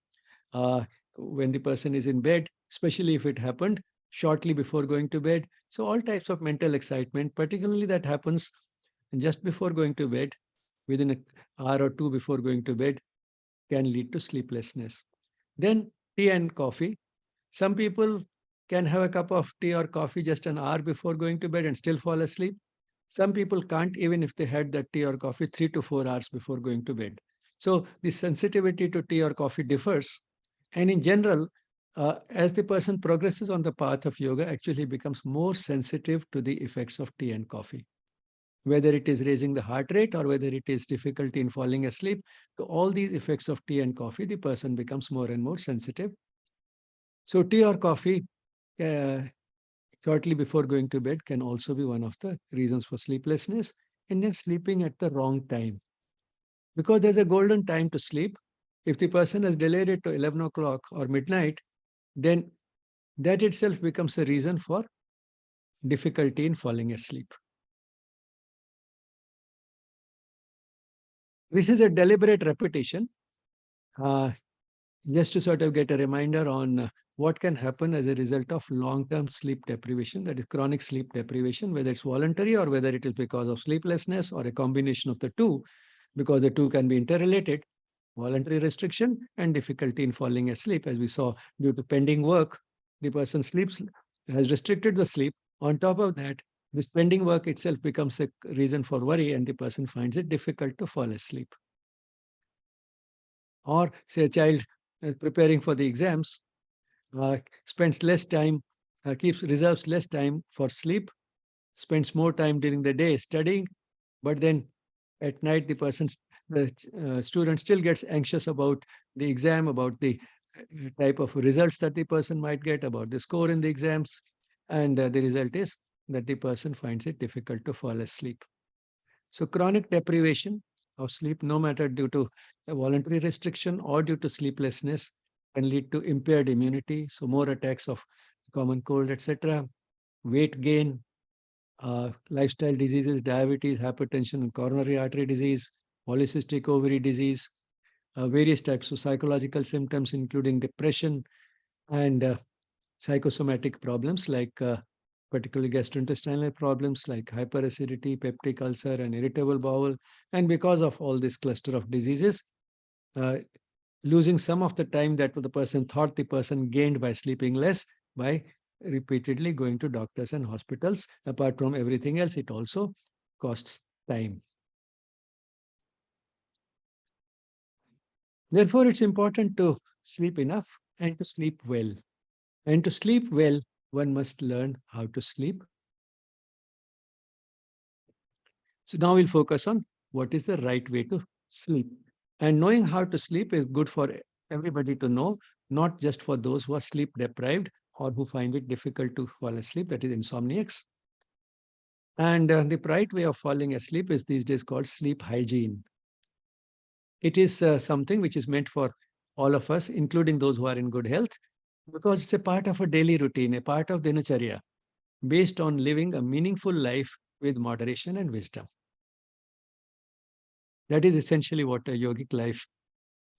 uh, when the person is in bed, especially if it happened shortly before going to bed. So, all types of mental excitement, particularly that happens just before going to bed, within an hour or two before going to bed, can lead to sleeplessness. Then, tea and coffee. Some people can have a cup of tea or coffee just an hour before going to bed and still fall asleep. Some people can't, even if they had that tea or coffee 3 to 4 hours before going to bed. So the sensitivity to tea or coffee differs. And in general, as the person progresses on the path of yoga, actually becomes more sensitive to the effects of tea and coffee. Whether it is raising the heart rate or whether it is difficulty in falling asleep, to all these effects of tea and coffee, the person becomes more and more sensitive. So tea or coffee uh, shortly before going to bed can also be one of the reasons for sleeplessness, and then sleeping at the wrong time. Because there's a golden time to sleep. If the person has delayed it to 11 o'clock or midnight, then that itself becomes a reason for difficulty in falling asleep. This is a deliberate repetition, uh, just to sort of get a reminder on what can happen as a result of long-term sleep deprivation, that is chronic sleep deprivation, whether it's voluntary or whether it is because of sleeplessness or a combination of the two, because the two can be interrelated. Voluntary restriction and difficulty in falling asleep, as we saw, due to pending work, the person sleeps, has restricted the sleep. On top of that, this pending work itself becomes a reason for worry, and the person finds it difficult to fall asleep. Or say a child preparing for the exams spends less time, reserves less time for sleep, spends more time during the day studying, but then at night the student still gets anxious about the exam, about the type of results that the person might get, about the score in the exams, and the result is that the person finds it difficult to fall asleep. So chronic deprivation of sleep, no matter due to a voluntary restriction or due to sleeplessness, can lead to impaired immunity, so more attacks of common cold, etc. Weight gain, lifestyle diseases, diabetes, hypertension, and coronary artery disease, polycystic ovary disease, various types of psychological symptoms, including depression and psychosomatic problems like particularly gastrointestinal problems like hyperacidity, peptic ulcer, and irritable bowel. And because of all this cluster of diseases, uh, losing some of the time that the person thought the person gained by sleeping less by repeatedly going to doctors and hospitals. Apart from everything else, it also costs time. Therefore, it's important to sleep enough and to sleep well. And to sleep well, one must learn how to sleep. So now we'll focus on what is the right way to sleep. And knowing how to sleep is good for everybody to know, not just for those who are sleep deprived or who find it difficult to fall asleep, that is insomniacs. And the right way of falling asleep is these days called sleep hygiene. It is something which is meant for all of us, including those who are in good health, because it's a part of a daily routine, a part of dinacharya, based on living a meaningful life with moderation and wisdom. That is essentially what a yogic life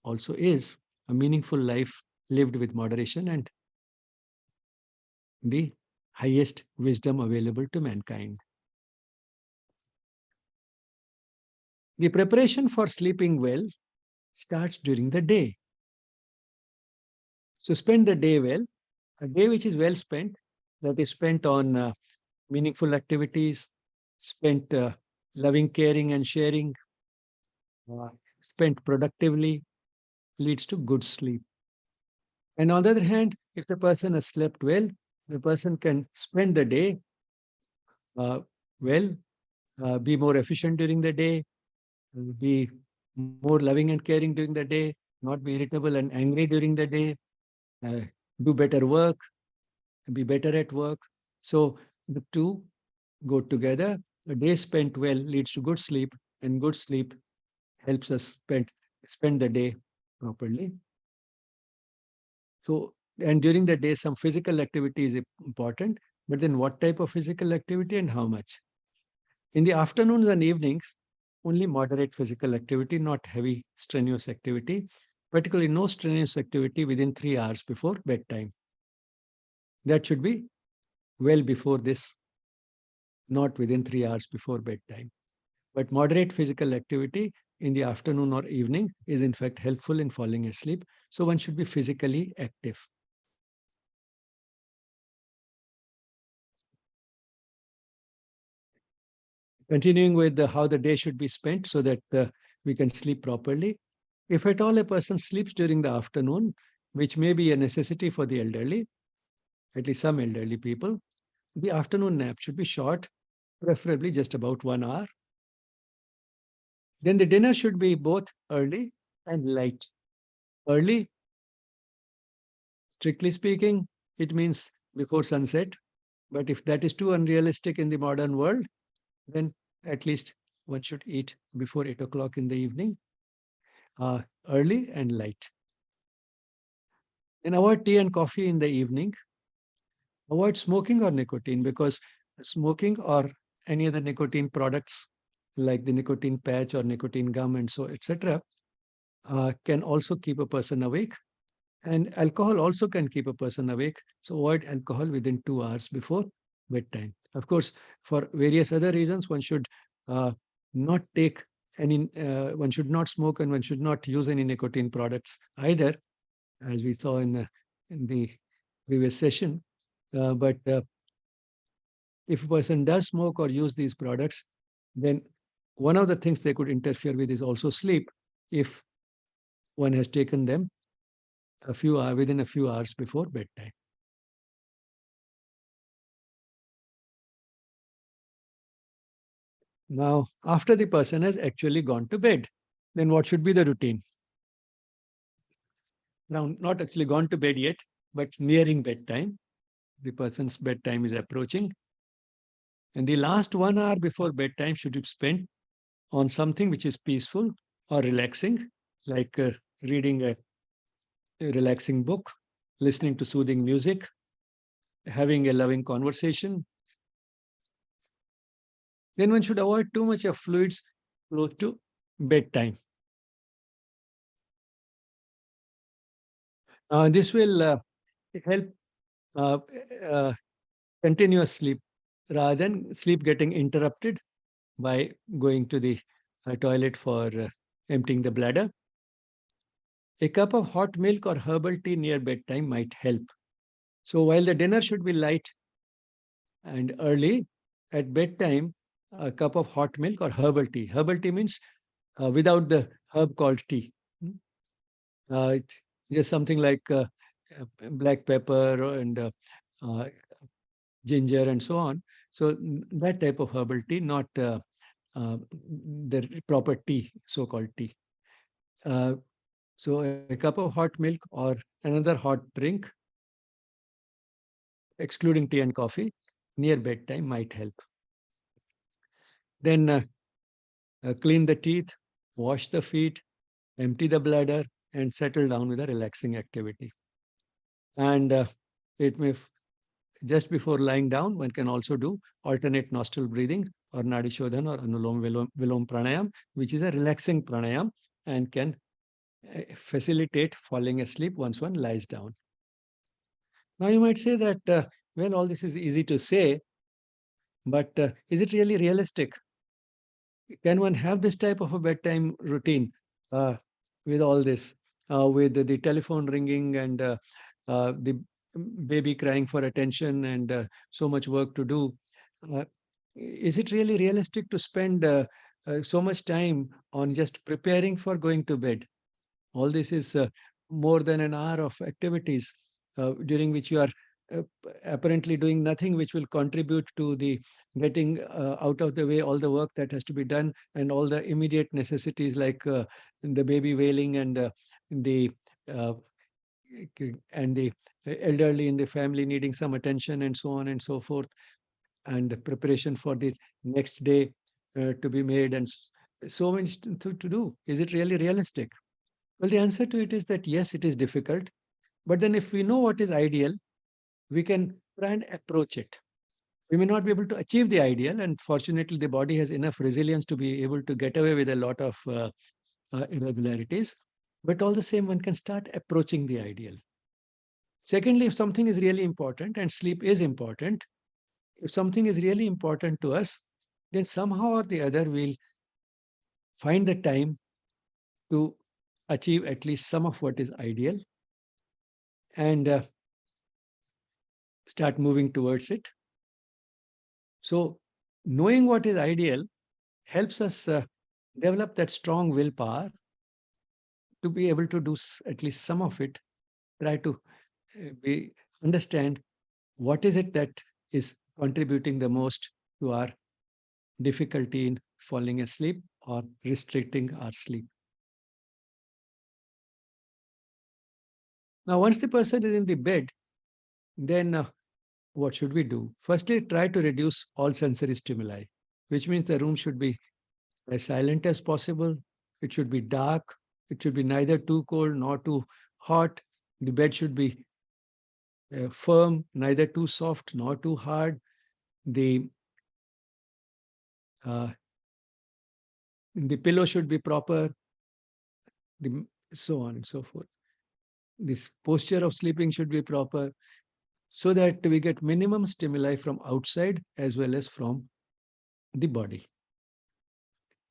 also is, a meaningful life lived with moderation and the highest wisdom available to mankind. The preparation for sleeping well starts during the day. So spend the day well, a day which is well spent, that is spent on meaningful activities, spent loving, caring, and sharing, uh, spent productively, leads to good sleep. And on the other hand, if the person has slept well, the person can spend the day uh, well, be more efficient during the day, be more loving and caring during the day, not be irritable and angry during the day, uh, do better work, be better at work. So the two go together. A day spent well leads to good sleep, and good sleep helps us spend the day properly. So, and during the day, some physical activity is important, but then what type of physical activity and how much? In the afternoons and evenings, only moderate physical activity, not heavy, strenuous activity, particularly no strenuous activity within 3 hours before bedtime. That should be well before this, not within 3 hours before bedtime. But moderate physical activity in the afternoon or evening is in fact helpful in falling asleep. So one should be physically active. Continuing with how the day should be spent so that we can sleep properly. If at all a person sleeps during the afternoon, which may be a necessity for the elderly, at least some elderly people, the afternoon nap should be short, preferably just about 1 hour. Then the dinner should be both early and light. Early, strictly speaking, it means before sunset. But if that is too unrealistic in the modern world, then at least one should eat before 8 o'clock in the evening, early and light. And avoid tea and coffee in the evening. Avoid smoking or nicotine, because smoking or any other nicotine products like the nicotine patch or nicotine gum and so etc. Can also keep a person awake. And alcohol also can keep a person awake. So avoid alcohol within 2 hours before bedtime. Of course, for various other reasons, one should not take any, one should not smoke and one should not use any nicotine products either, as we saw in the previous session. But if a person does smoke or use these products, then one of the things they could interfere with is also sleep if one has taken them within a few hours before bedtime. Now, after the person has actually gone to bed, then what should be the routine? Now, not actually gone to bed yet, but nearing bedtime. The person's bedtime is approaching. And the last 1 hour before bedtime should be spent on something which is peaceful or relaxing, like reading a a relaxing book, listening to soothing music, having a loving conversation. Then one should avoid too much of fluids close to bedtime. This will help uh, uh, continuous sleep rather than sleep getting interrupted by going to the toilet for emptying the bladder. A cup of hot milk or herbal tea near bedtime might help. So while the dinner should be light and early, at bedtime, a cup of hot milk or herbal tea. Herbal tea means without the herb called tea. Mm. It's just something like black pepper and uh, ginger and so on. So that type of herbal tea, not the proper tea, so-called tea. Uh, so a cup of hot milk or another hot drink, excluding tea and coffee, near bedtime might help. Then clean the teeth, wash the feet, empty the bladder, and settle down with a relaxing activity. And it may just before lying down, one can also do alternate nostril breathing or Nadi Shodhan or Anulom Vilom Pranayam, which is a relaxing pranayam and can facilitate falling asleep once one lies down. Now you might say that, well, all this is easy to say, but is it really realistic? Can one have this type of a bedtime routine uh, with all this, with the telephone ringing and the baby crying for attention and so much work to do? Uh, is it really realistic to spend so much time on just preparing for going to bed? All this is more than an hour of activities during which you are uh, apparently doing nothing which will contribute to the getting out of the way all the work that has to be done and all the immediate necessities like the baby wailing and the uh, and the elderly in the family needing some attention and so on and so forth, and preparation for the next day to be made and so much to do. Is it really realistic? Well, the answer to it is that yes, it is difficult. But then if we know what is ideal, we can try and approach it. We may not be able to achieve the ideal, and fortunately, the body has enough resilience to be able to get away with a lot of irregularities. But all the same, one can start approaching the ideal. Secondly, if something is really important, and sleep is important, if something is really important to us, then somehow or the other, we'll find the time to achieve at least some of what is ideal and start moving towards it. So, knowing what is ideal helps us develop that strong willpower to be able to do at least some of it. Try to understand what is it that is contributing the most to our difficulty in falling asleep or restricting our sleep. Now, once the person is in the bed, then what should we do? Firstly, try to reduce all sensory stimuli, which means the room should be as silent as possible. It should be dark. It should be neither too cold nor too hot. The bed should be firm, neither too soft nor too hard. Uh, the pillow should be proper, so on and so forth. This posture of sleeping should be proper so that we get minimum stimuli from outside as well as from the body.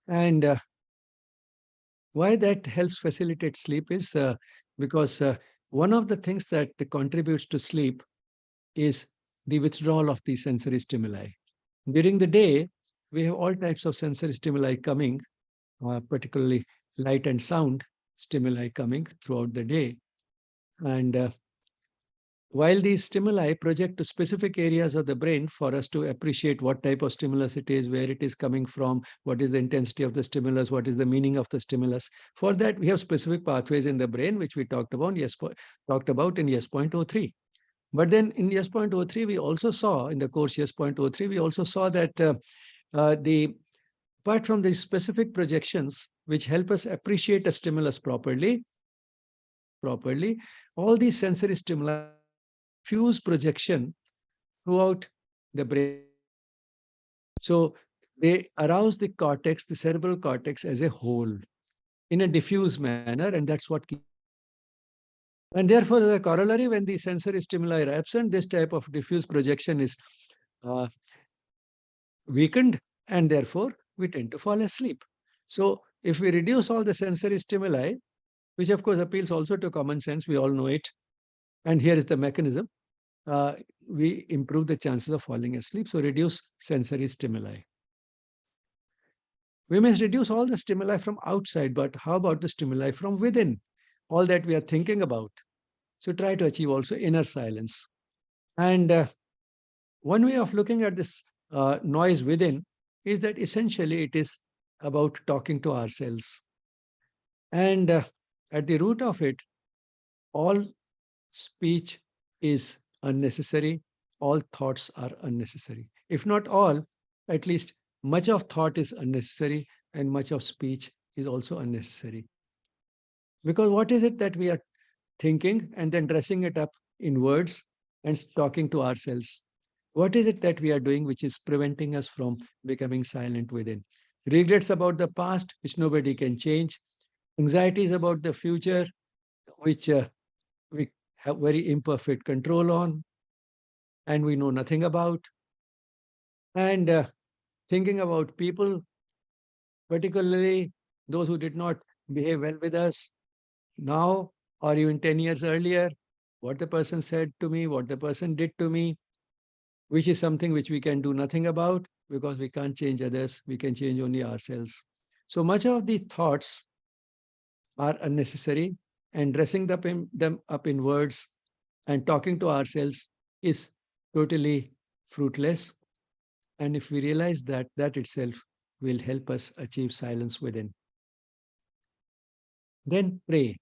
And why that helps facilitate sleep is because one of the things that contributes to sleep is the withdrawal of the sensory stimuli. During the day, we have all types of sensory stimuli coming, particularly light and sound stimuli coming throughout the day. And while these stimuli project to specific areas of the brain for us to appreciate what type of stimulus it is, where it is coming from, what is the intensity of the stimulus, what is the meaning of the stimulus. For that, we have specific pathways in the brain, which we talked about in YES.03. But then in YES.03, we also saw, in the course YES.03, we also saw that apart from these specific projections, which help us appreciate a stimulus properly, properly, all these sensory stimuli diffuse projection throughout the brain. So they arouse the cortex, the cerebral cortex as a whole in a diffuse manner, and that's what keeps. And therefore, the corollary, when the sensory stimuli are absent, this type of diffuse projection is uh, weakened, and therefore we tend to fall asleep. So, if we reduce all the sensory stimuli, which of course appeals also to common sense, we all know it, and here is the mechanism, uh, we improve the chances of falling asleep. So, reduce sensory stimuli. We must reduce all the stimuli from outside, but how about the stimuli from within? All that we are thinking about. So, try to achieve also inner silence. And one way of looking at this noise within is that essentially it is about talking to ourselves. And at the root of it, all speech is unnecessary, all thoughts are unnecessary. If not all, at least much of thought is unnecessary and much of speech is also unnecessary. Because what is it that we are thinking and then dressing it up in words and talking to ourselves? What is it that we are doing which is preventing us from becoming silent within? Regrets about the past, which nobody can change. Anxieties about the future, which we have very imperfect control on and we know nothing about. And thinking about people, particularly those who did not behave well with us now or even 10 years earlier, what the person said to me, what the person did to me, which is something which we can do nothing about because we can't change others, we can change only ourselves. So much of the thoughts are unnecessary, and dressing them up in words and talking to ourselves is totally fruitless. And if we realize that, that itself will help us achieve silence within. Then pray.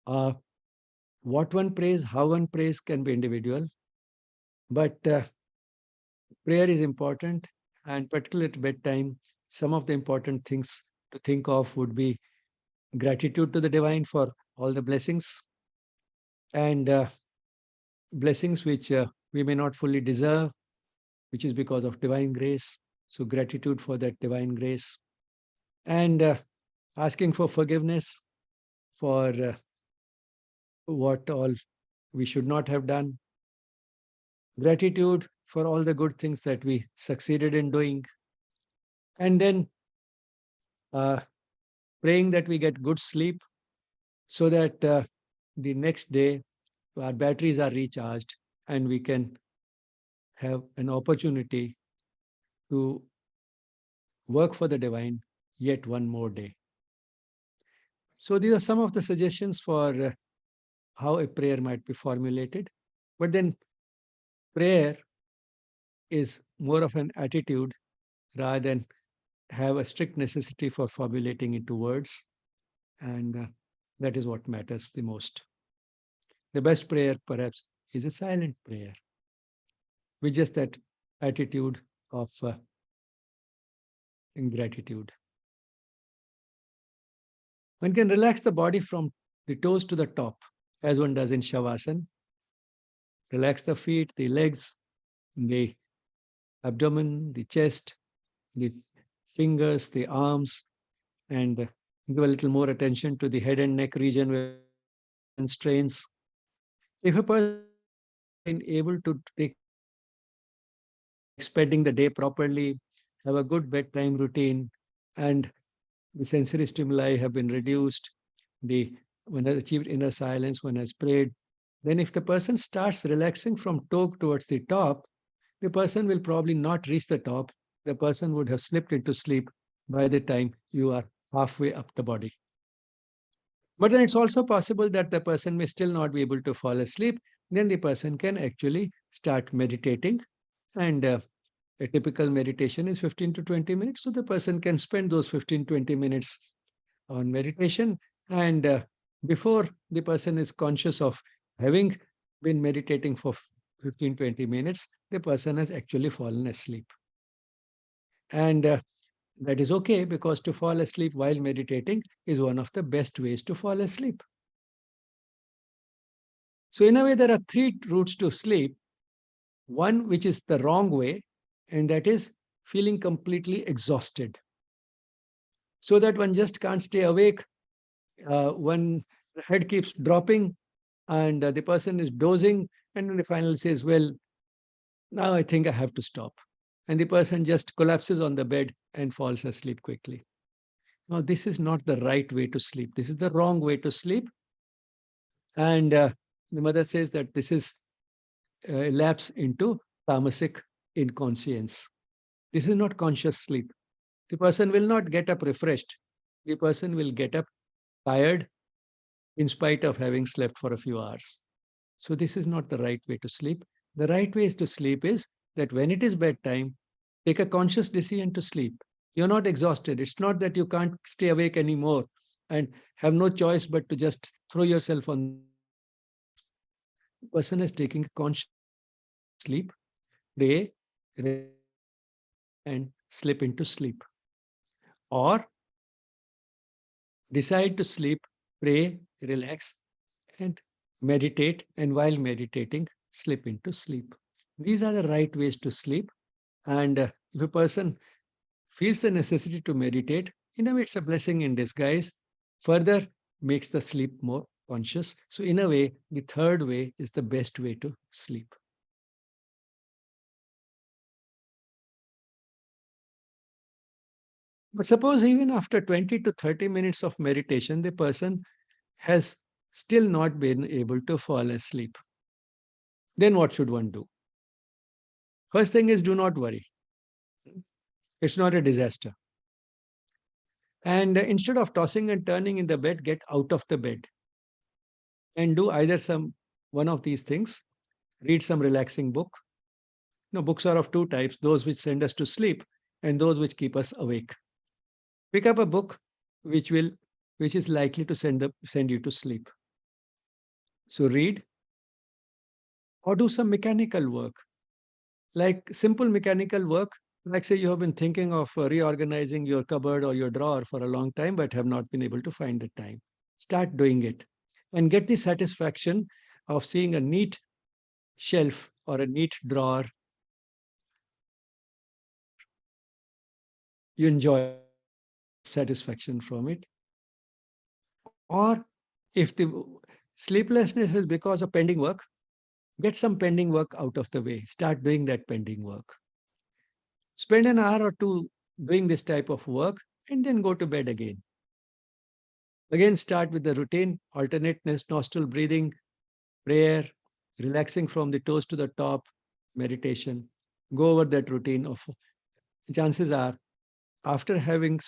Uh, what one prays, how one prays can be individual, but prayer is important, and particularly at bedtime, some of the important things to think of would be gratitude to the divine for all the blessings and blessings which we may not fully deserve, which is because of divine grace. So, gratitude for that divine grace and asking for forgiveness for what all we should not have done, gratitude for all the good things that we succeeded in doing, and then uh, praying that we get good sleep so that the next day our batteries are recharged and we can have an opportunity to work for the divine yet one more day. So, these are some of the suggestions for how a prayer might be formulated. But then, prayer is more of an attitude rather than have a strict necessity for formulating into words. And that is what matters the most. The best prayer, perhaps, is a silent prayer with just that attitude of ingratitude. One can relax the body from the toes to the top, as one does in Shavasana. Relax the feet, the legs, the abdomen, the chest, the fingers, the arms, and give a little more attention to the head and neck region where one strains. If a person is able to take like spending the day properly, have a good bedtime routine, and the sensory stimuli have been reduced, the one has achieved inner silence, one has prayed, then if the person starts relaxing from toe towards the top, the person will probably not reach the top. The person would have slipped into sleep by the time you are halfway up the body. But then it's also possible that the person may still not be able to fall asleep. Then the person can actually start meditating. And a typical meditation is 15 to 20 minutes. So the person can spend those 15, 20 minutes on meditation. And before the person is conscious of having been meditating for 15, 20 minutes, the person has actually fallen asleep. And That is okay, because to fall asleep while meditating is one of the best ways to fall asleep. So, in a way, there are three routes to sleep. One which is the wrong way, and that is feeling completely exhausted, so that one just can't stay awake. One head keeps dropping, and the person is dozing, and then he finally says, "Well, now I think I have to stop." And the person just collapses on the bed and falls asleep quickly. Now, this is not the right way to sleep. This is the wrong way to sleep. And the mother says that this is lapse into tamasic inconscience. This is not conscious sleep. The person will not get up refreshed. The person will get up tired in spite of having slept for a few hours. So, this is not the right way to sleep. The right way to sleep is that when it is bedtime, take a conscious decision to sleep. You're not exhausted. It's not that you can't stay awake anymore and have no choice but to just throw yourself on the bed. The person is taking a conscious sleep, pray, and slip into sleep. Or decide to sleep, pray, relax, and meditate. And while meditating, slip into sleep. These are the right ways to sleep. And if a person feels the necessity to meditate, in a way, it's a blessing in disguise. Further, makes the sleep more conscious. So, in a way, the third way is the best way to sleep. But suppose even after 20 to 30 minutes of meditation, the person has still not been able to fall asleep. Then what should one do? First thing is, do not worry. It's not a disaster. And instead of tossing and turning in the bed, get out of the bed and do either some one of these things. Read some relaxing book. No, books are of two types: those which send us to sleep and those which keep us awake. Pick up a book which will which is likely to send you to sleep. So read, or do some mechanical work, like simple mechanical work. Like, say, you have been thinking of reorganizing your cupboard or your drawer for a long time, but have not been able to find the time. Start doing it and get the satisfaction of seeing a neat shelf or a neat drawer. You enjoy satisfaction from it. Or if the sleeplessness is because of pending work, get some pending work out of the way. Start doing that pending work. Spend an hour or two doing this type of work and then go to bed again. Again, start with the routine, alternateness, nostril breathing, prayer, relaxing from the toes to the top, meditation. Go over that routine of chances are, after having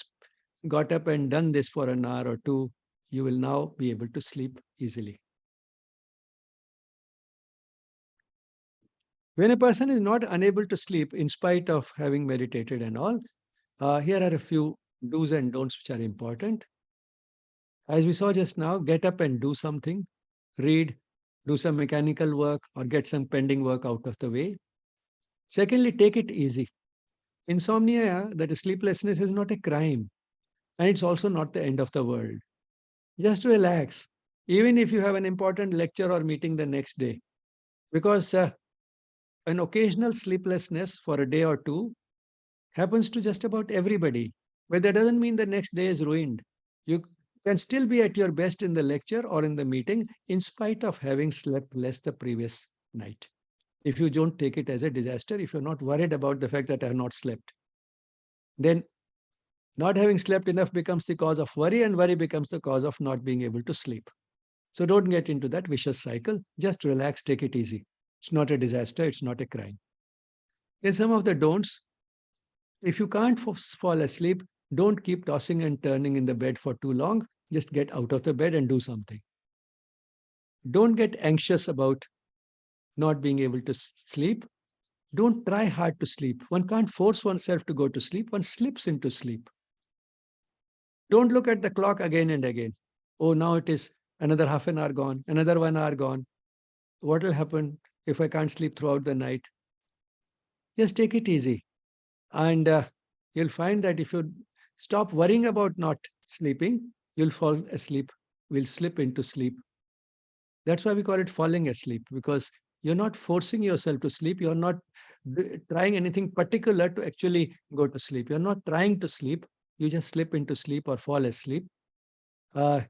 got up and done this for an hour or two, you will now be able to sleep easily. When a person is not unable to sleep in spite of having meditated and all, here are a few do's and don'ts which are important. As we saw just now, get up and do something, read, do some mechanical work, or get some pending work out of the way. Secondly, take it easy. Insomnia, that is sleeplessness, is not a crime, and it's also not the end of the world. Just relax, even if you have an important lecture or meeting the next day, because an occasional sleeplessness for a day or two happens to just about everybody. But that doesn't mean the next day is ruined. You can still be at your best in the lecture or in the meeting in spite of having slept less the previous night. If you don't take it as a disaster, if you're not worried about the fact that I have not slept, then not having slept enough becomes the cause of worry, and worry becomes the cause of not being able to sleep. So don't get into that vicious cycle. Just relax, take it easy. It's not a disaster, it's not a crime. Then some of the don'ts: if you can't fall asleep, don't keep tossing and turning in the bed for too long. Just get out of the bed and do something. Don't get anxious about not being able to sleep. Don't try hard to sleep. One can't force oneself to go to sleep. One slips into sleep. Don't look at the clock again and again. Oh, now it is another half an hour gone, another 1 hour gone. What will happen if I can't sleep throughout the night? Just take it easy. And you'll find that if you stop worrying about not sleeping, you'll fall asleep, will slip into sleep. That's why we call it falling asleep, because you're not forcing yourself to sleep. You're not trying anything particular to actually go to sleep. You're not trying to sleep. You just slip into sleep or fall asleep. Uh,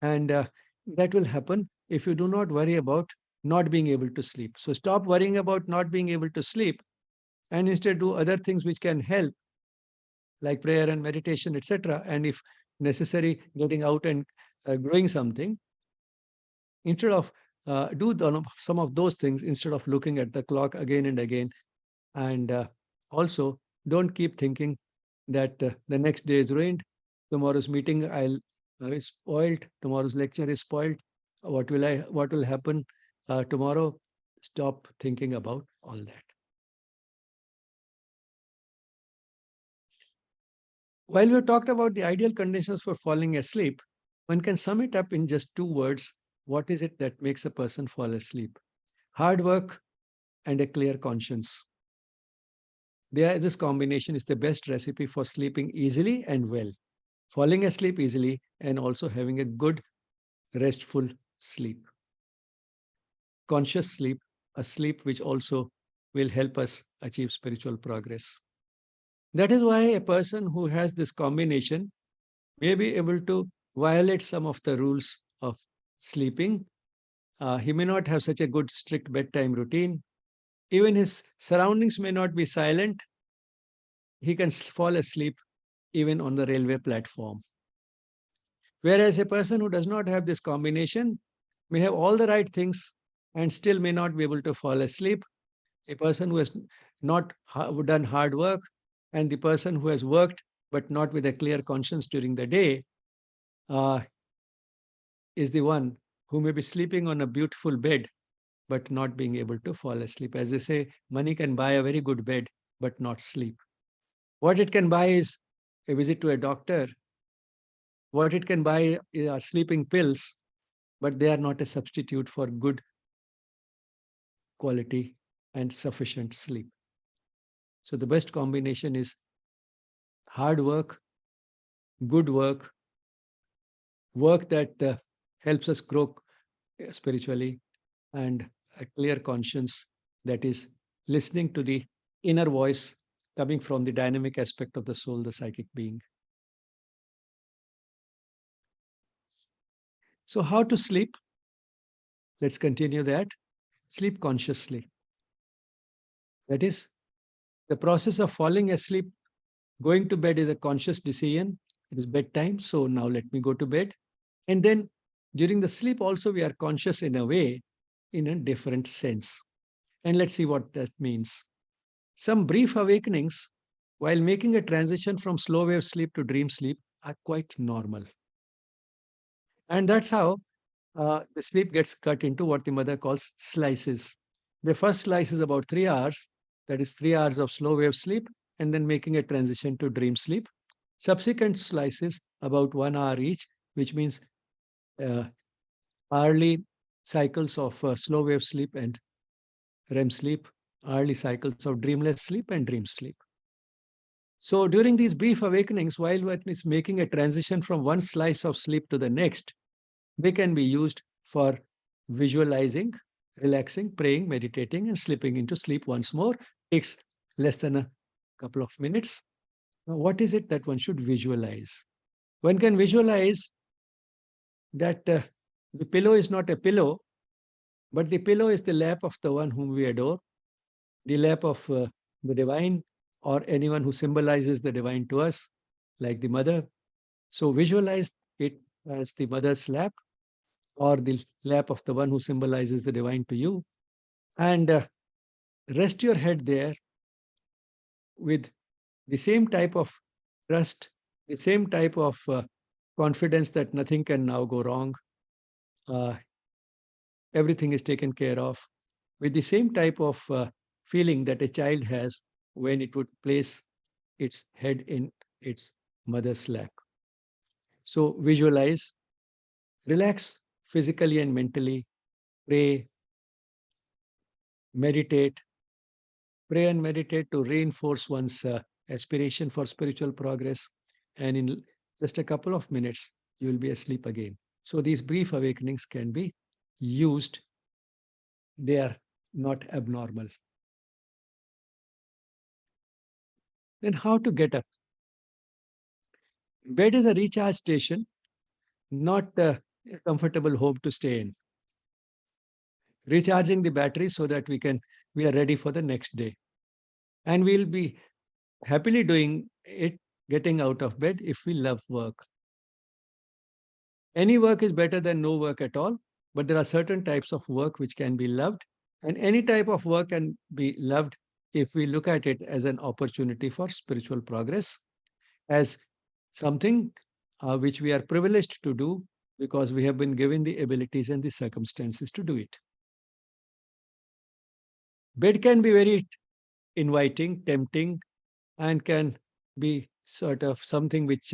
and that will happen if you do not worry about not being able to sleep. So stop worrying about not being able to sleep and instead do other things which can help, like prayer and meditation, etc. And if necessary, getting out and growing something. Instead of some of those things, instead of looking at the clock again and again. And also, don't keep thinking that the next day is ruined. Tomorrow's meeting I'll is spoiled. Tomorrow's lecture is spoiled. What will happen tomorrow? Stop thinking about all that. While we talked about the ideal conditions for falling asleep, one can sum it up in just two words. What is it that makes a person fall asleep? Hard work and a clear conscience. This combination is the best recipe for sleeping easily and well, falling asleep easily, and also having a good, restful sleep. Conscious sleep, a sleep which also will help us achieve spiritual progress. That is why a person who has this combination may be able to violate some of the rules of sleeping. He may not have such a good, strict bedtime routine. Even his surroundings may not be silent. He can fall asleep even on the railway platform. Whereas a person who does not have this combination may have all the right things and still may not be able to fall asleep. A person who has not done hard work, and the person who has worked but not with a clear conscience during the day, uh, is the one who may be sleeping on a beautiful bed but not being able to fall asleep. As they say, money can buy a very good bed but not sleep. What it can buy is a visit to a doctor. What it can buy are sleeping pills, but they are not a substitute for good quality and sufficient sleep. So the best combination is hard work, good work, work that helps us grow spiritually, and a clear conscience, that is listening to the inner voice coming from the dynamic aspect of the soul, the psychic being. So how to sleep? Let's continue that. Sleep consciously. That is, the process of falling asleep, going to bed is a conscious decision. It is bedtime, so now let me go to bed. And then during the sleep also we are conscious in a way, in a different sense. And let's see what that means. Some brief awakenings while making a transition from slow wave sleep to dream sleep are quite normal. And that's how the sleep gets cut into what the mother calls slices. The first slice is about 3 hours, that is 3 hours of slow wave sleep, and then making a transition to dream sleep. Subsequent slices, about 1 hour each, which means uh, hourly cycles of slow wave sleep and REM sleep, hourly cycles of dreamless sleep and dream sleep. So during these brief awakenings, while one is making a transition from one slice of sleep to the next, they can be used for visualizing, relaxing, praying, meditating, and slipping into sleep once more. Takes less than a couple of minutes. Now, what is it that one should visualize? One can visualize that the pillow is not a pillow, but the pillow is the lap of the one whom we adore, the lap of the divine, or anyone who symbolizes the divine to us, like the mother. So visualize it as the mother's lap, or the lap of the one who symbolizes the divine to you, and rest your head there with the same type of trust, the same type of confidence that nothing can now go wrong. Uh, Everything is taken care of, with the same type of feeling that a child has when it would place its head in its mother's lap. So visualize, relax physically and mentally, pray, meditate, pray and meditate to reinforce one's aspiration for spiritual progress, and in just a couple of minutes, you will be asleep again. So these brief awakenings can be used, they are not abnormal. Then, how to get up? Bed is a recharge station, not a comfortable home to stay in. Recharging the battery so that we are ready for the next day. And we'll be happily doing it, getting out of bed if we love work. Any work is better than no work at all, but there are certain types of work which can be loved, and any type of work can be loved if we look at it as an opportunity for spiritual progress, as something which we are privileged to do because we have been given the abilities and the circumstances to do it. Bed can be very inviting, tempting, and can be sort of something which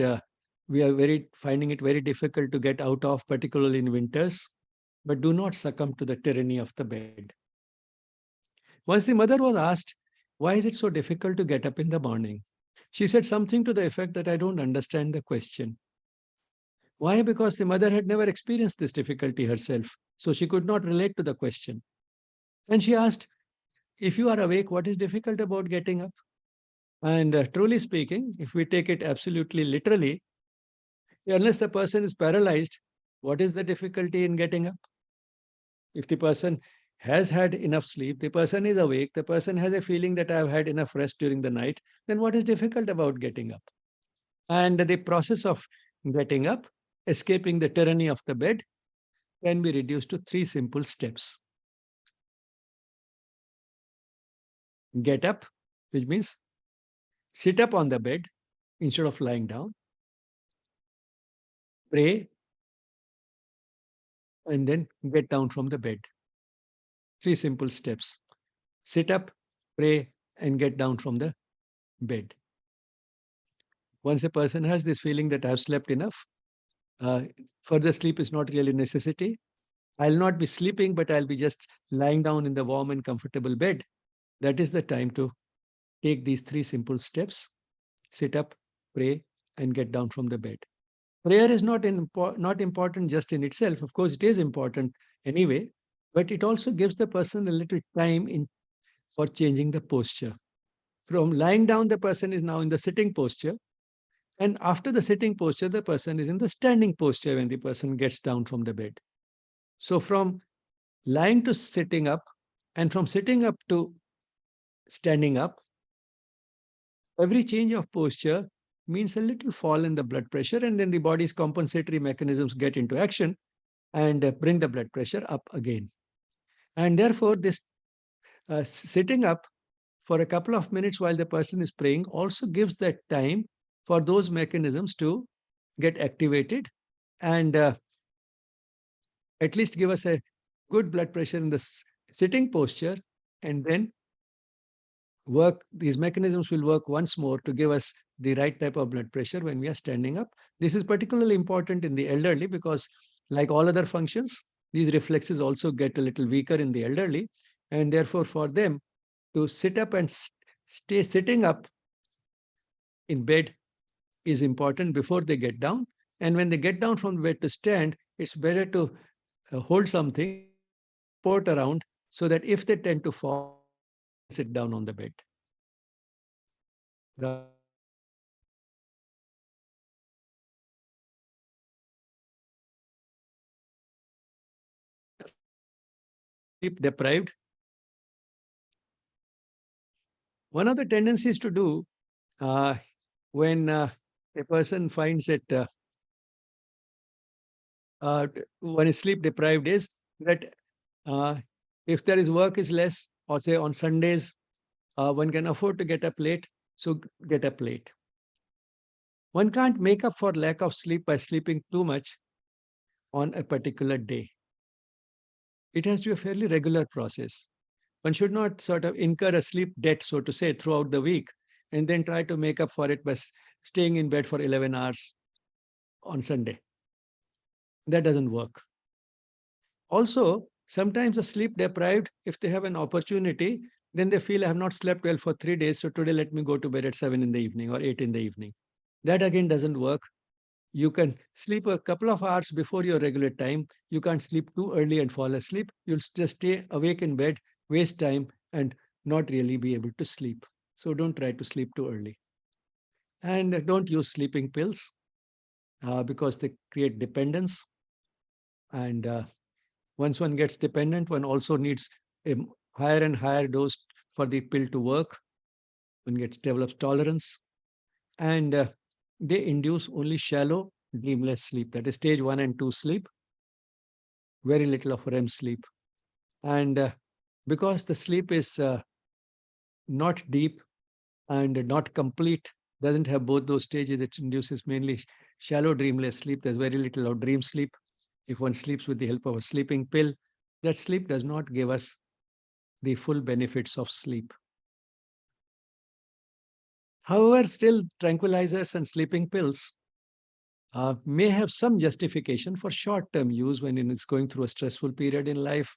we are very finding it very difficult to get out of, particularly in winters. But do not succumb to the tyranny of the bed. Once the mother was asked, "Why is it so difficult to get up in the morning?" She said something to the effect that I don't understand the question. Why? Because the mother had never experienced this difficulty herself, so she could not relate to the question. And she asked, "If you are awake, what is difficult about getting up?" And truly speaking, if we take it absolutely literally, unless the person is paralyzed, what is the difficulty in getting up? If the person has had enough sleep, the person is awake, the person has a feeling that I have had enough rest during the night, then what is difficult about getting up? And the process of getting up, escaping the tyranny of the bed, can be reduced to three simple steps. Get up, which means sit up on the bed instead of lying down, pray, and then get down from the bed. Three simple steps. Sit up, pray, and get down from the bed. Once a person has this feeling that I've slept enough, uh, further sleep is not really a necessity. I'll not be sleeping, but I'll be just lying down in the warm and comfortable bed. That is the time to take these three simple steps: sit up, pray, and get down from the bed. Prayer is not important just in itself. Of course, it is important anyway, but it also gives the person a little time for changing the posture. From lying down, the person is now in the sitting posture. And after the sitting posture, the person is in the standing posture when the person gets down from the bed. So from lying to sitting up, and from sitting up to standing up, every change of posture means a little fall in the blood pressure, and then the body's compensatory mechanisms get into action and bring the blood pressure up again. And therefore, this sitting up for a couple of minutes while the person is praying also gives that time for those mechanisms to get activated and at least give us a good blood pressure in the sitting posture, and then these mechanisms will work once more to give us the right type of blood pressure when we are standing up. This is particularly important in the elderly because, like all other functions, these reflexes also get a little weaker in the elderly, and therefore for them to sit up and stay sitting up in bed is important before they get down. And when they get down from the bed to stand, it's better to hold something, support around, so that if they tend to fall, they can sit down on the bed. Sleep deprived. One of the tendencies to do uh, when a person finds that one is sleep deprived is that uh, if there is work is less, or say on Sundays, one can afford to get up late, so get up late. One can't make up for lack of sleep by sleeping too much on a particular day. It has to be a fairly regular process. One should not sort of incur a sleep debt, so to say, throughout the week and then try to make up for it by staying in bed for 11 hours on Sunday. That doesn't work. Also, sometimes the sleep deprived, if they have an opportunity, then they feel I have not slept well for 3 days, so today let me go to bed at 7 in the evening or 8 in the evening. That again doesn't work. You can sleep a couple of hours before your regular time. You can't sleep too early and fall asleep. You'll just stay awake in bed, waste time, and not really be able to sleep. So don't try to sleep too early. And don't use sleeping pills because they create dependence. And once one gets dependent, one also needs a higher and higher dose for the pill to work. One gets develops tolerance, and they induce only shallow, dreamless sleep. That is stage 1 and 2 sleep, very little of REM sleep. And because the sleep is not deep and not complete, doesn't have both those stages, it induces mainly shallow, dreamless sleep. There's very little of dream sleep. If one sleeps with the help of a sleeping pill, that sleep does not give us the full benefits of sleep. However, still, tranquilizers and sleeping pills may have some justification for short-term use when it's going through a stressful period in life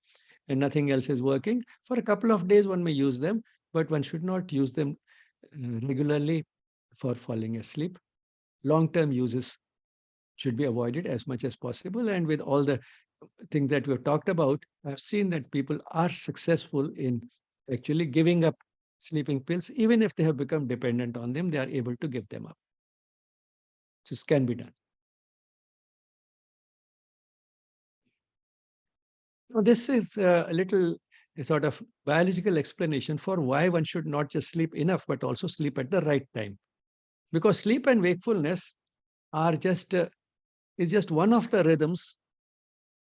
and nothing else is working. For a couple of days, one may use them, but one should not use them regularly for falling asleep. Long-term uses should be avoided as much as possible. And with all the things that we've talked about, I've seen that people are successful in actually giving up sleeping pills. Even if they have become dependent on them, they are able to give them up. This can be done. Now, this is a little a sort of biological explanation for why one should not just sleep enough, but also sleep at the right time. Because sleep and wakefulness are just is just one of the rhythms,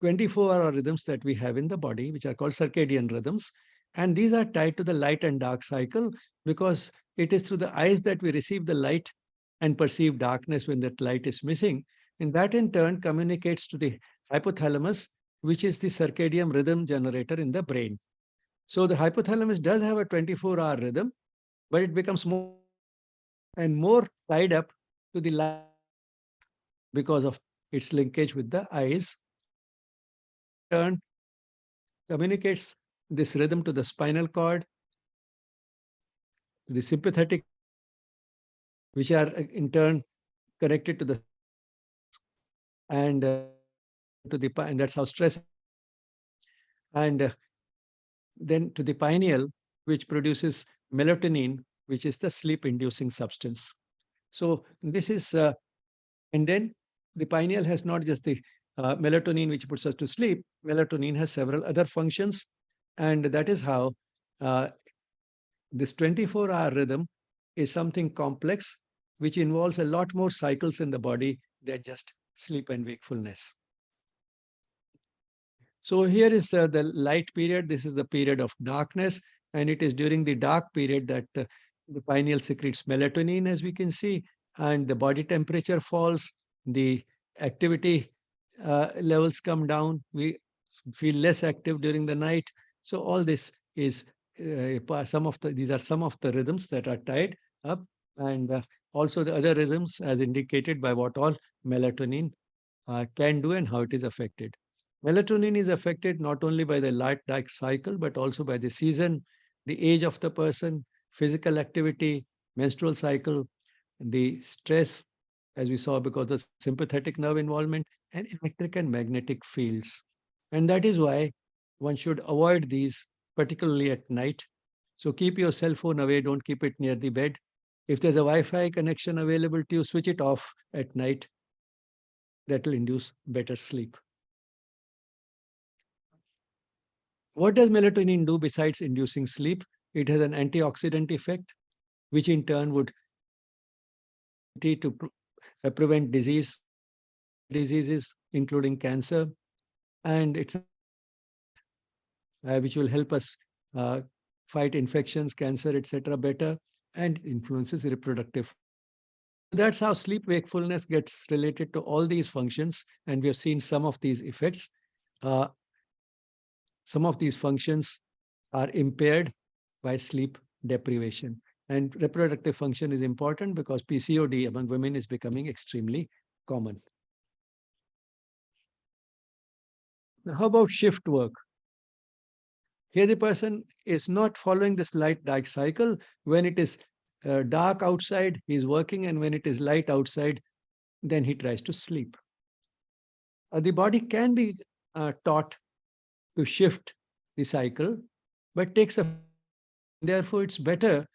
24-hour rhythms that we have in the body, which are called circadian rhythms. And these are tied to the light and dark cycle because it is through the eyes that we receive the light and perceive darkness when that light is missing. And that in turn communicates to the hypothalamus, which is the circadian rhythm generator in the brain. So the hypothalamus does have a 24-hour rhythm, but it becomes more and more tied up to the light because of its linkage with the eyes. Turn communicates this rhythm to the spinal cord, the sympathetic, which are in turn connected to the and to the and that's how stress and then to the pineal, which produces melatonin, which is the sleep-inducing substance. So this is and then the pineal has not just the melatonin, which puts us to sleep. Melatonin has several other functions, and that is how uh, this 24-hour rhythm is something complex, which involves a lot more cycles in the body than just sleep and wakefulness. So here is the light period. This is the period of darkness, and it is during the dark period that the pineal secretes melatonin, as we can see, and the body temperature falls, the activity levels come down, we feel less active during the night. So all this is some of the these are some of the rhythms that are tied up, and also the other rhythms as indicated by what all melatonin can do and how it is affected. Melatonin is affected not only by the light dark cycle, but also by the season, the age of the person, physical activity, menstrual cycle, the stress, as we saw, because of sympathetic nerve involvement, and electric and magnetic fields. And that is why one should avoid these, particularly at night. So keep your cell phone away, don't keep it near the bed. If there's a Wi-Fi connection available to you, switch it off at night. That will induce better sleep. What does melatonin do besides inducing sleep? It has an antioxidant effect, which in turn would to prevent diseases, including cancer, and it's which will help us uh, fight infections, cancer, etc. better, and influences reproductive. That's how sleep wakefulness gets related to all these functions, and we have seen some of these effects. Uh, some of these functions are impaired by sleep deprivation. And reproductive function is important because PCOD among women is becoming extremely common. Now, how about shift work? Here, the person is not following this light dark cycle. When it is dark outside, he is working, and when it is light outside, then he tries to sleep. The body can be taught to shift the cycle, but takes a few weeks. Therefore, it's better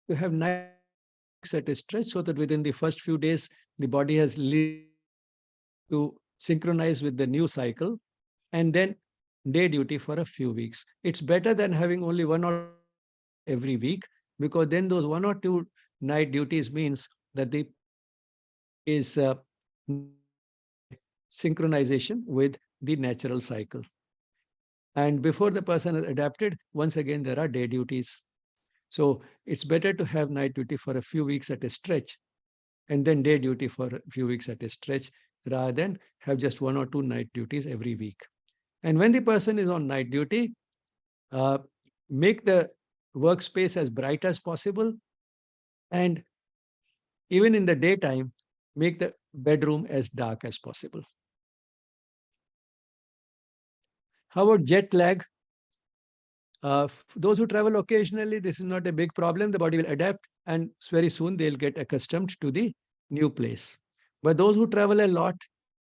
to have night duty for a few weeks at a stretch so that within the first few days, the body has learned to synchronize with the new cycle, and then day duty for a few weeks. It's better than having only one or two night duties every week, because then those one or two night duties means that the person is not having a synchronization with the natural cycle. And before the person has adapted, once again, there are day duties. So it's better to have night duty for a few weeks at a stretch and then day duty for a few weeks at a stretch, rather than have just one or two night duties every week. And when the person is on night duty, uh, make the workspace as bright as possible. And even in the daytime, make the bedroom as dark as possible. How about jet lag? Those who travel occasionally, this is not a big problem. The body will adapt, and very soon they'll get accustomed to the new place. But those who travel a lot,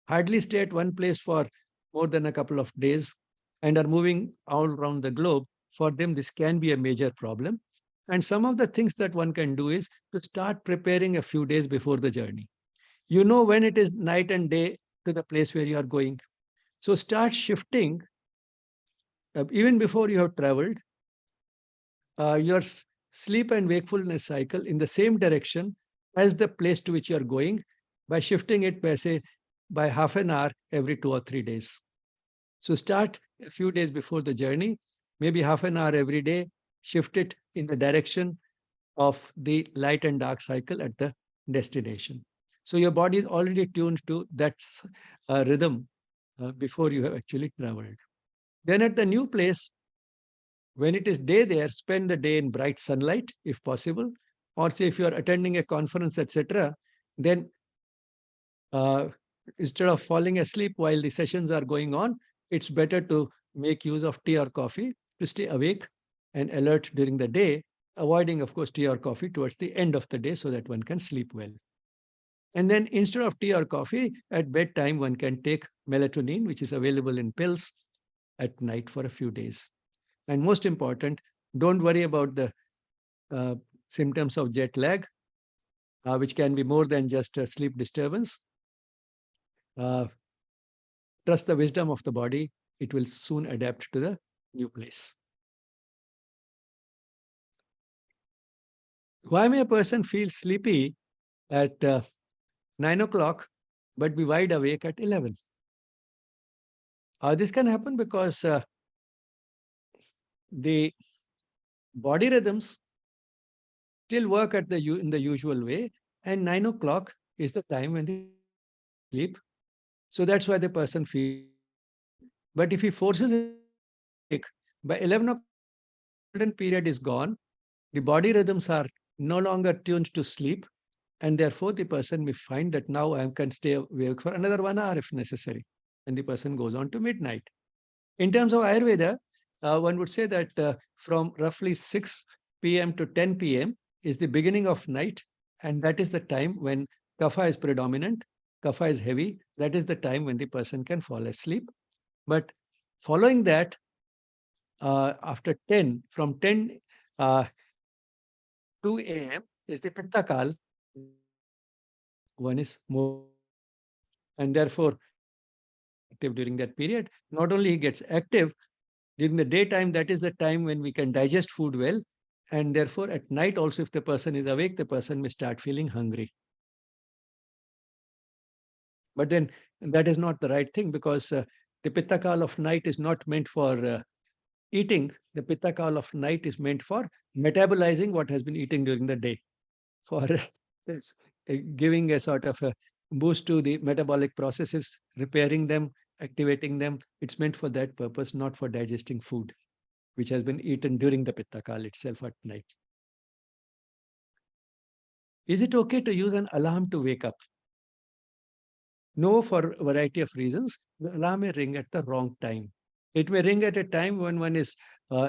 hardly stay at one place for more than a couple of days, and are moving all around the globe, for them, this can be a major problem. And some of the things that one can do is to start preparing a few days before the journey. You know when it is night and day to the place where you are going. So start shifting even before you have traveled your sleep and wakefulness cycle in the same direction as the place to which you are going, by shifting it by, say, by half an hour every 2 or 3 days. So start a few days before the journey, maybe half an hour every day, shift it in the direction of the light and dark cycle at the destination. So your body is already tuned to that rhythm before you have actually traveled. Then at the new place, when it is day there, spend the day in bright sunlight if possible. Or say if you are attending a conference, etc., then uh, instead of falling asleep while the sessions are going on, it's better to make use of tea or coffee to stay awake and alert during the day, avoiding, of course, tea or coffee towards the end of the day so that one can sleep well. And then instead of tea or coffee, at bedtime, one can take melatonin, which is available in pills at night for a few days. And most important, don't worry about the uh, symptoms of jet lag, which can be more than just a sleep disturbance. Uh, Trust the wisdom of the body. It will soon adapt to the new place. Why may a person feel sleepy at 9 o'clock but be wide awake at 11? This can happen because the body rhythms still work at in the usual way, and 9 o'clock is the time when the person goes to sleep. So that's why the person feels sleepy. But if he forces himself to stay awake, by 11 o'clock, the golden period is gone. The body rhythms are no longer tuned to sleep, and therefore the person may find that now I can stay awake for another 1 hour if necessary. And the person goes on to midnight. In terms of Ayurveda, one would say that from roughly 6 p.m. to 10 p.m. is the beginning of night, and that is the time when kapha is predominant, kapha is heavy. That is the time when the person can fall asleep. But following that, after 10, from 10 a.m. to 2 a.m. is the pitta kal. That is the time when one is more active. And therefore, the person gets active during that period. Not only he gets active, during the daytime, that is the time when we can digest food well. And therefore, at night also, if the person is awake, the person may start feeling hungry. But then that is not the right thing, because the pitta kal of night is not meant for eating. The pitta kal of night is meant for metabolizing what has been eaten during the day, for giving a sort of a boost to the metabolic processes, repairing them, activating them. It's meant for that purpose, not for digesting food which has been eaten during the pitta kal itself at night. Is it okay to use an alarm to wake up? No, for a variety of reasons. The alarm may ring at the wrong time. It may ring at a time when one is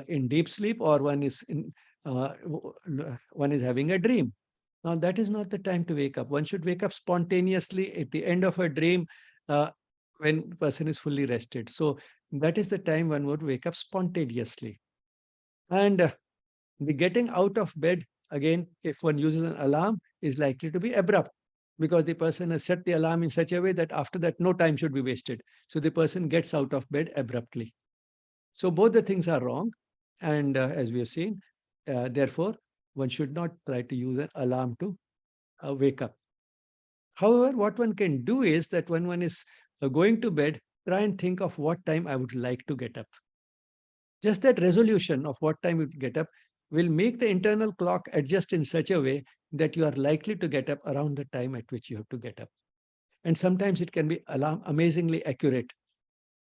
in deep sleep, or one is having a dream. Now, that is not the time to wake up. One should wake up spontaneously at the end of a dream, uh, when the person is fully rested. So that is the time one would wake up spontaneously. And the getting out of bed, again, if one uses an alarm, is likely to be abrupt, because the person has set the alarm in such a way that after that, no time should be wasted. So the person gets out of bed abruptly. So both the things are wrong. And as we have seen, therefore, one should not try to use an alarm to wake up. However, what one can do is that when one is going to bed, try and think of what time I would like to get up. Just that resolution of what time you get up will make the internal clock adjust in such a way that you are likely to get up around the time at which you have to get up. And sometimes it can be amazingly accurate,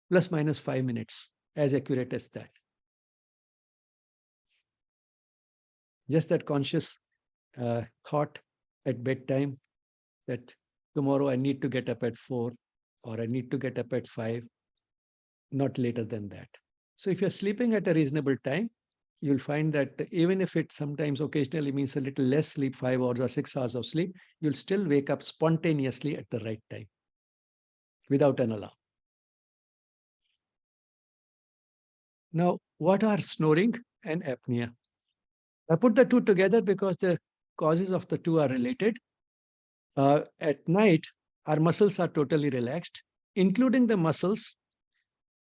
plus minus 5 minutes, as accurate as that. Just that conscious thought at bedtime that tomorrow I need to get up at 4, or I need to get up at 5, not later than that. So if you're sleeping at a reasonable time, you'll find that even if it sometimes occasionally means a little less sleep, 5 hours or 6 hours of sleep, you'll still wake up spontaneously at the right time without an alarm. Now, what are snoring and apnea? I put the two together because the causes of the two are related. At night, our muscles are totally relaxed, including the muscles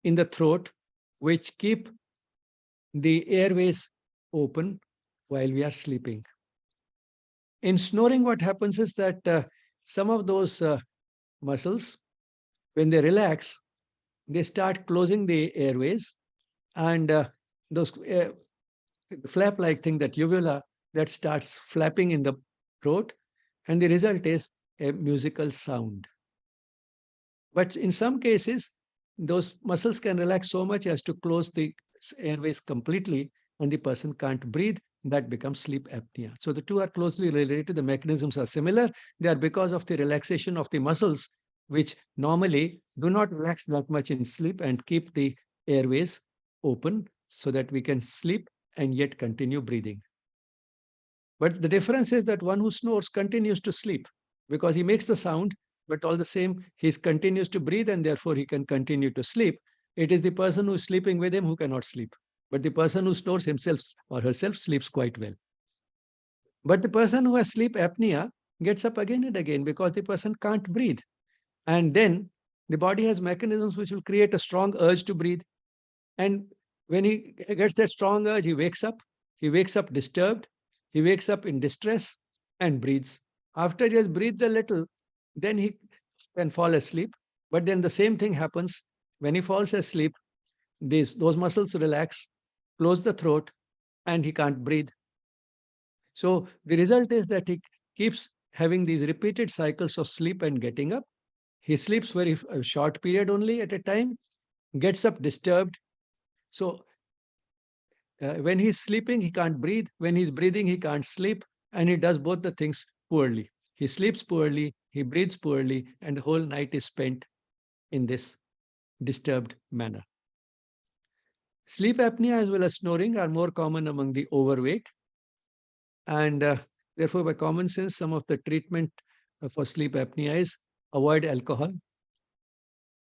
in the throat, which keep the airways open while we are sleeping. In snoring, what happens is that some of those muscles, when they relax, they start closing the airways, and those flap-like thing, that uvula, that starts flapping in the throat, and the result is a musical sound. But in some cases, those muscles can relax so much as to close the airways completely, and the person can't breathe. That becomes sleep apnea. So the two are closely related. The mechanisms are similar. They are because of the relaxation of the muscles, which normally do not relax that much in sleep and keep the airways open so that we can sleep and yet continue breathing. But the difference is that one who snores continues to sleep because he makes the sound, but all the same, he continues to breathe, and therefore he can continue to sleep. It is the person who is sleeping with him who cannot sleep. But the person who snores himself or herself sleeps quite well. But the person who has sleep apnea gets up again and again because the person can't breathe. And then the body has mechanisms which will create a strong urge to breathe. And when he gets that strong urge, he wakes up. He wakes up disturbed. He wakes up in distress and breathes. After he has breathed a little, then he can fall asleep. But then the same thing happens when he falls asleep. Those muscles relax, close the throat, and he can't breathe. So the result is that he keeps having these repeated cycles of sleep and getting up. He sleeps very a short period only at a time, gets up disturbed. So when he's sleeping, he can't breathe. When he's breathing, he can't sleep. And he does both the things poorly. He sleeps poorly, he breathes poorly, and the whole night is spent in this disturbed manner. Sleep apnea as well as snoring are more common among the overweight. And therefore, by common sense, some of the treatment for sleep apnea is avoid alcohol,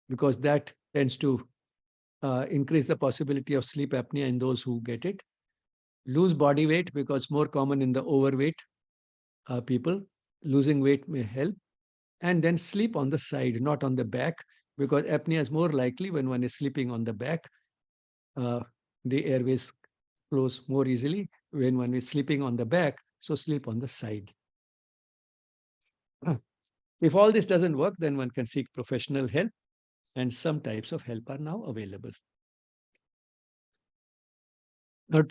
because that tends to increase the possibility of sleep apnea in those who get it. Lose body weight, because more common in the overweight people. Losing weight may help. And then sleep on the side, not on the back, because apnea is more likely when one is sleeping on the back. The airways close more easily when one is sleeping on the back, so sleep on the side. If all this doesn't work, then one can seek professional help, and some types of help are now available. Now,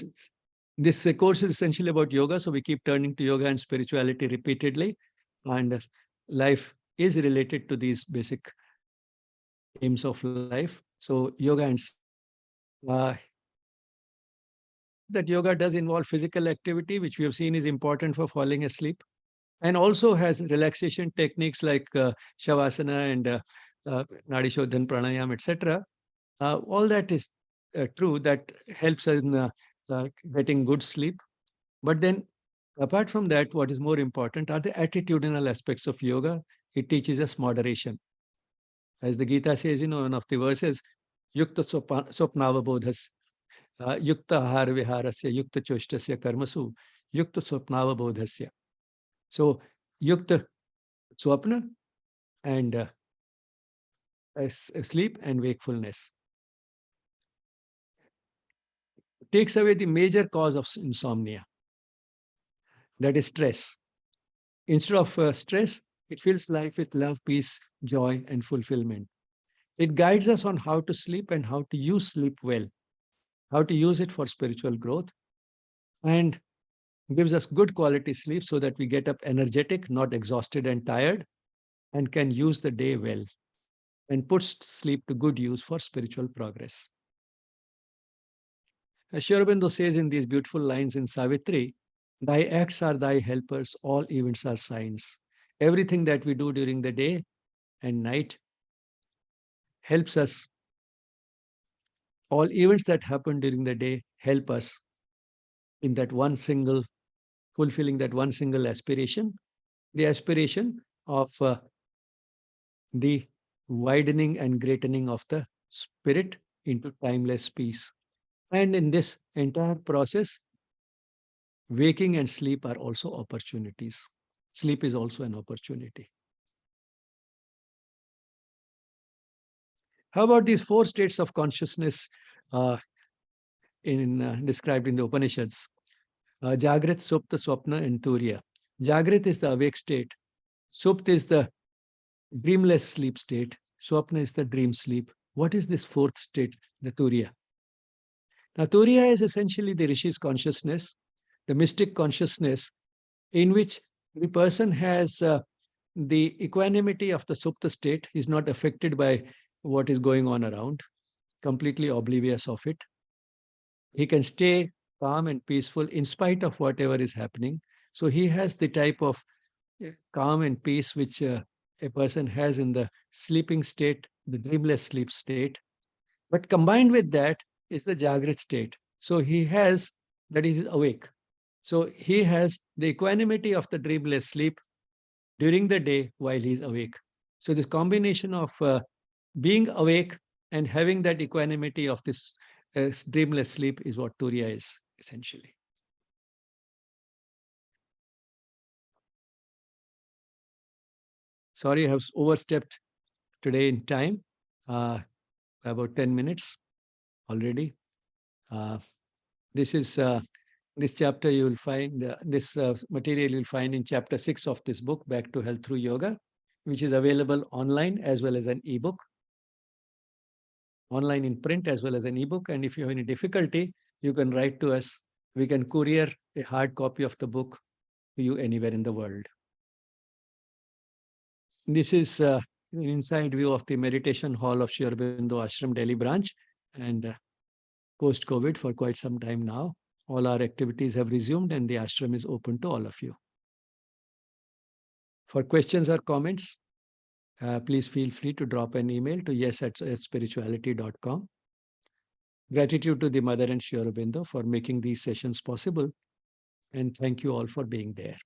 this course is essentially about yoga, so we keep turning to yoga and spirituality repeatedly, and life is related to these basic aims of life. So yoga and that yoga does involve physical activity, which we have seen is important for falling asleep, and also has relaxation techniques like Shavasana and Nadi Shodhan Pranayam, etc. All that is true, that helps us in getting good sleep. But then, apart from that, what is more important are the attitudinal aspects of yoga. It teaches us moderation. As the Gita says, one of the verses, Yukta Swapnavabodhas, Yukta Ahara Viharasya, Yukta Choshtasya Karmasu, Yukta Swapnavabodhasya. So, Yukta Swapna and sleep and wakefulness takes away the major cause of insomnia, that is stress. Instead of stress, it fills life with love, peace, joy, and fulfillment. It guides us on how to sleep and how to use sleep well, how to use it for spiritual growth, and gives us good quality sleep so that we get up energetic, not exhausted and tired, and can use the day well, and puts sleep to good use for spiritual progress. As Sri Aurobindo says in these beautiful lines in Savitri, thy acts are thy helpers, all events are signs. Everything that we do during the day and night helps us. All events that happen during the day help us in that one single, fulfilling that one single aspiration, the aspiration of the widening and greatening of the spirit into timeless peace. And in this entire process, waking and sleep are also opportunities. Sleep is also an opportunity. How about these four states of consciousness described in the Upanishads? Jagrat, Supta, Swapna, and Turiya. Jagrat is the awake state. Supta is the dreamless sleep state. Swapna is the dream sleep. What is this fourth state, the Turiya? Now, Turiya is essentially the Rishi's consciousness, the mystic consciousness, in which the person has the equanimity of the Supta state, is not affected by what is going on around, completely oblivious of it. He can stay calm and peaceful in spite of whatever is happening. So he has the type of calm and peace which a person has in the sleeping state, the dreamless sleep state. But combined with that is the Jagrat state. So he has, that is awake. So he has the equanimity of the dreamless sleep during the day while he is awake. So this combination of being awake and having that equanimity of this dreamless sleep is what Turiya is, essentially. Sorry, I have overstepped today in time, about 10 minutes already. This is this chapter you will find, this material you will find in chapter 6 of this book, Back to Health Through Yoga, which is available online as well as an ebook, online in print as well as an ebook. And if you have any difficulty, you can write to us. We can courier a hard copy of the book to you anywhere in the world. This is an inside view of the meditation hall of Sri Aurobindo Ashram Delhi branch. And post-COVID, for quite some time now, all our activities have resumed and the ashram is open to all of you. For questions or comments, please feel free to drop an email to yes@spirituality.com. Gratitude to the Mother and Sri Aurobindo for making these sessions possible. And thank you all for being there.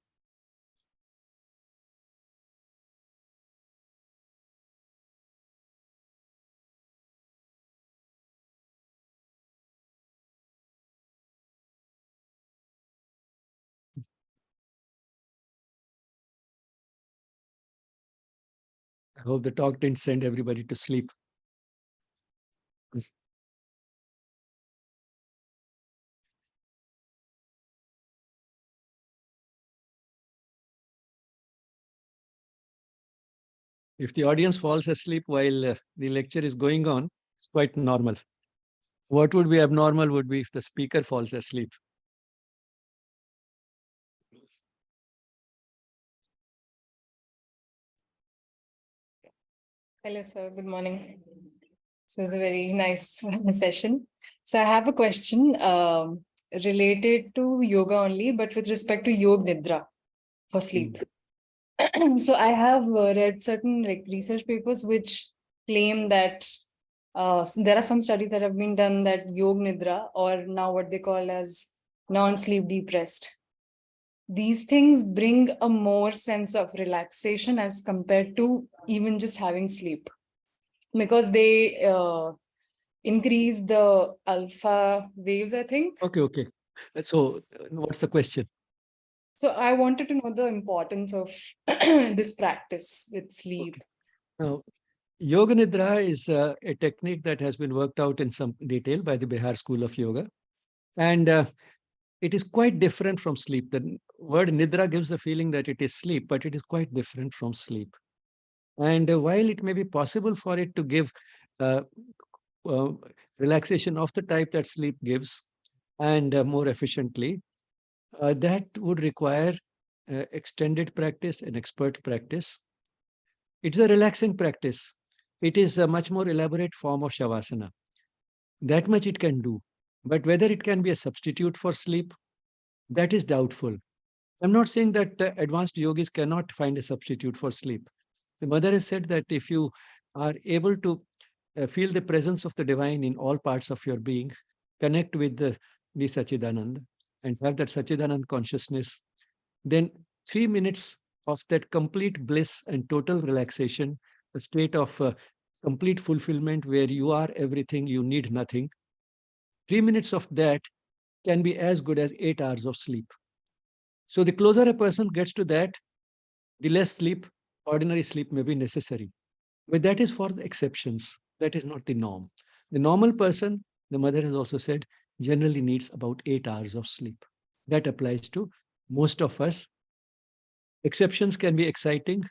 I hope the talk didn't send everybody to sleep. If the audience falls asleep while the lecture is going on, it's quite normal. What would be abnormal would be if the speaker falls asleep. Hello, sir. Good morning. So it's a very nice session. So I have a question related to yoga only, but with respect to Yog Nidra for sleep. So I have read certain research papers which claim that There are some studies that have been done that Yog Nidra, or now what they call as non-sleep deep rest, these things bring a more sense of relaxation as compared to even just having sleep, because they increase the alpha waves, I think. Okay. So, what's the question? So I wanted to know the importance of this practice with sleep. Okay. Now, Yoga Nidra is a technique that has been worked out in some detail by the Bihar School of Yoga. And it is quite different from sleep. The word Nidra gives the feeling that it is sleep, but it is quite different from sleep. And while it may be possible for it to give uh, uh, relaxation of the type that sleep gives and more efficiently, that would require extended practice and expert practice. It's a relaxing practice. It is a much more elaborate form of Shavasana. That much it can do. But whether it can be a substitute for sleep, that is doubtful. I'm not saying that advanced yogis cannot find a substitute for sleep. The mother has said that if you are able to feel the presence of the divine in all parts of your being, connect with the Sachidanand, and have that Sachidanand consciousness, then 3 minutes of that complete bliss and total relaxation, a state of complete fulfillment where you are everything, you need nothing, 3 minutes of that can be as good as 8 hours of sleep. So the closer a person gets to that, the less sleep, ordinary sleep may be necessary. But that is for the exceptions. That is not the norm. The normal person, the mother has also said, generally needs about 8 hours of sleep. That applies to most of us. Exceptions can be exciting.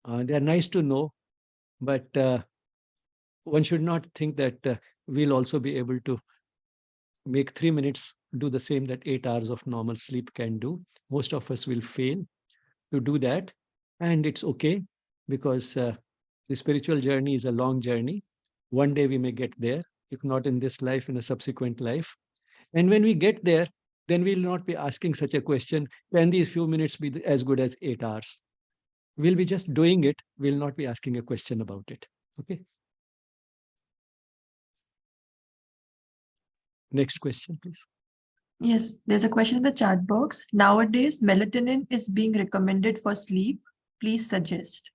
They are nice to know, but one should not think that we'll also be able to make 3 minutes do the same that 8 hours of normal sleep can do. Most of us will fail to do that. And it's okay, because the spiritual journey is a long journey. One day we may get there, if not in this life, in a subsequent life. And when we get there, then we'll not be asking such a question, can these few minutes be as good as 8 hours? We'll be just doing it. We'll not be asking a question about it. Okay. Next question, please. Yes, there's a question in the chat box. Nowadays, melatonin is being recommended for sleep. Please suggest.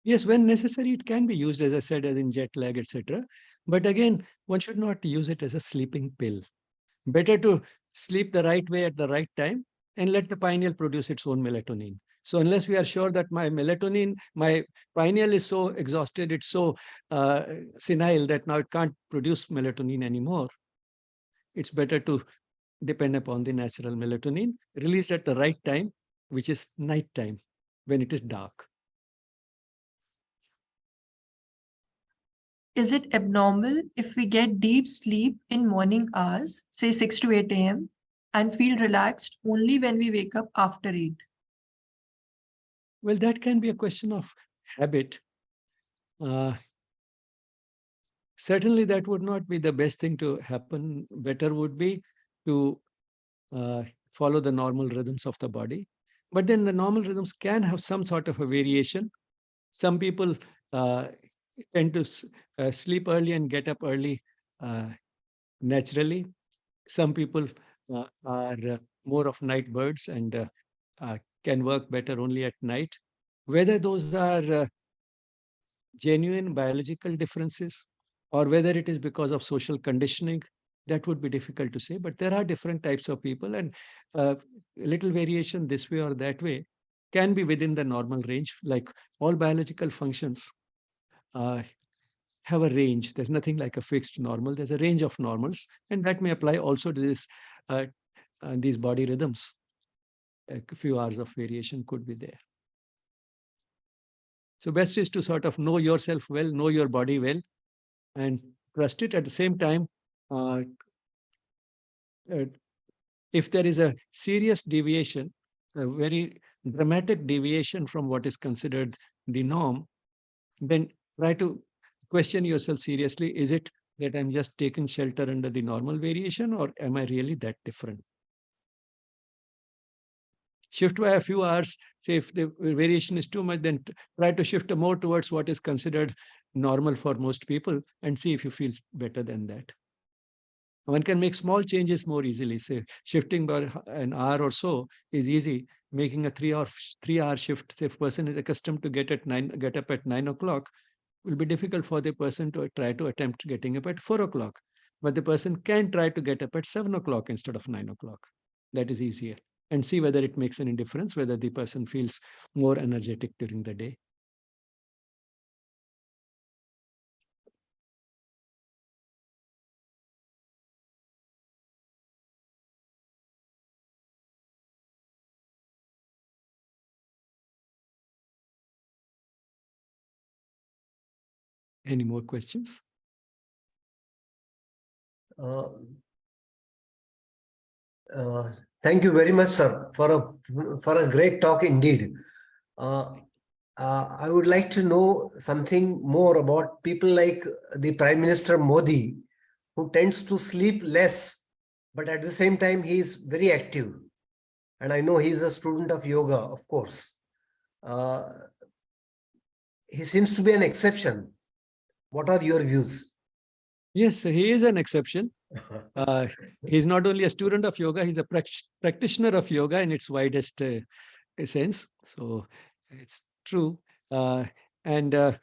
Yes, when necessary, it can be used, as I said, as in jet lag, etc. But again, one should not use it as a sleeping pill. Better to sleep the right way at the right time and let the pineal produce its own melatonin. So unless we are sure that my pineal is so exhausted, it's so senile that now it can't produce melatonin anymore, it's better to depend upon the natural melatonin released at the right time, which is night time when it is dark. Is it abnormal if we get deep sleep in morning hours, say 6 to 8 a.m., and feel relaxed only when we wake up after 8? Well, that can be a question of habit. Certainly, that would not be the best thing to happen. Better would be to uh, follow the normal rhythms of the body. But then the normal rhythms can have some sort of a variation. Some people uh, tend to sleep early and get up early uh, naturally. Some people are more of night birds and can work better only at night. Whether those are genuine biological differences or whether it is because of social conditioning, that would be difficult to say. But there are different types of people, and a little variation this way or that way can be within the normal range. Like all biological functions uh, have a range. There's nothing like a fixed normal. There's a range of normals, and that may apply also to uh, these body rhythms. A few hours of variation could be there. So best is to sort of know yourself well, know your body well, and trust it. At the same time, uh, uh, if there is a serious deviation, a very dramatic deviation from what is considered the norm, then try to question yourself seriously. Is it that I'm just taking shelter under the normal variation, or am I really that different? Shift by a few hours. Say if the variation is too much, then try to shift more towards what is considered normal for most people and see if you feel better than that. One can make small changes more easily. Say shifting by an hour or so is easy. Making a 3 hour shift, say if a person is accustomed to get up at 9 o'clock, will be difficult for the person to try to attempt getting up at 4 o'clock. But the person can try to get up at 7 o'clock instead of 9 o'clock. That is easier. And see whether it makes any difference, whether the person feels more energetic during the day. Any more questions? Uh, Thank you very much, sir, for a great talk indeed. I would like to know something more about people like the Prime Minister Modi, who tends to sleep less, but at the same time he is very active. And I know he is a student of yoga, of course. He seems to be an exception. What are your views? Yes, he is an exception. He's not only a student of yoga, he's a practitioner of yoga in its widest sense. So it's true. And I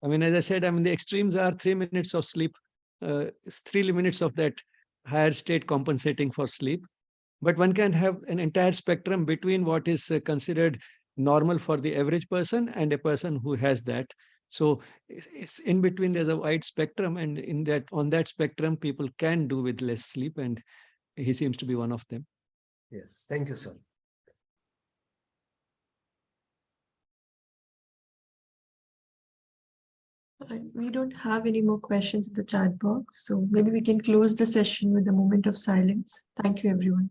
mean, as I said, I mean, the extremes are 3 minutes of sleep, 3 minutes of that higher state compensating for sleep. But one can have an entire spectrum between what is considered normal for the average person and a person who has that. So it's in between, there's a wide spectrum, and on that spectrum, people can do with less sleep, and he seems to be one of them. Yes, thank you, sir. We don't have any more questions in the chat box, so maybe we can close the session with a moment of silence. Thank you, everyone.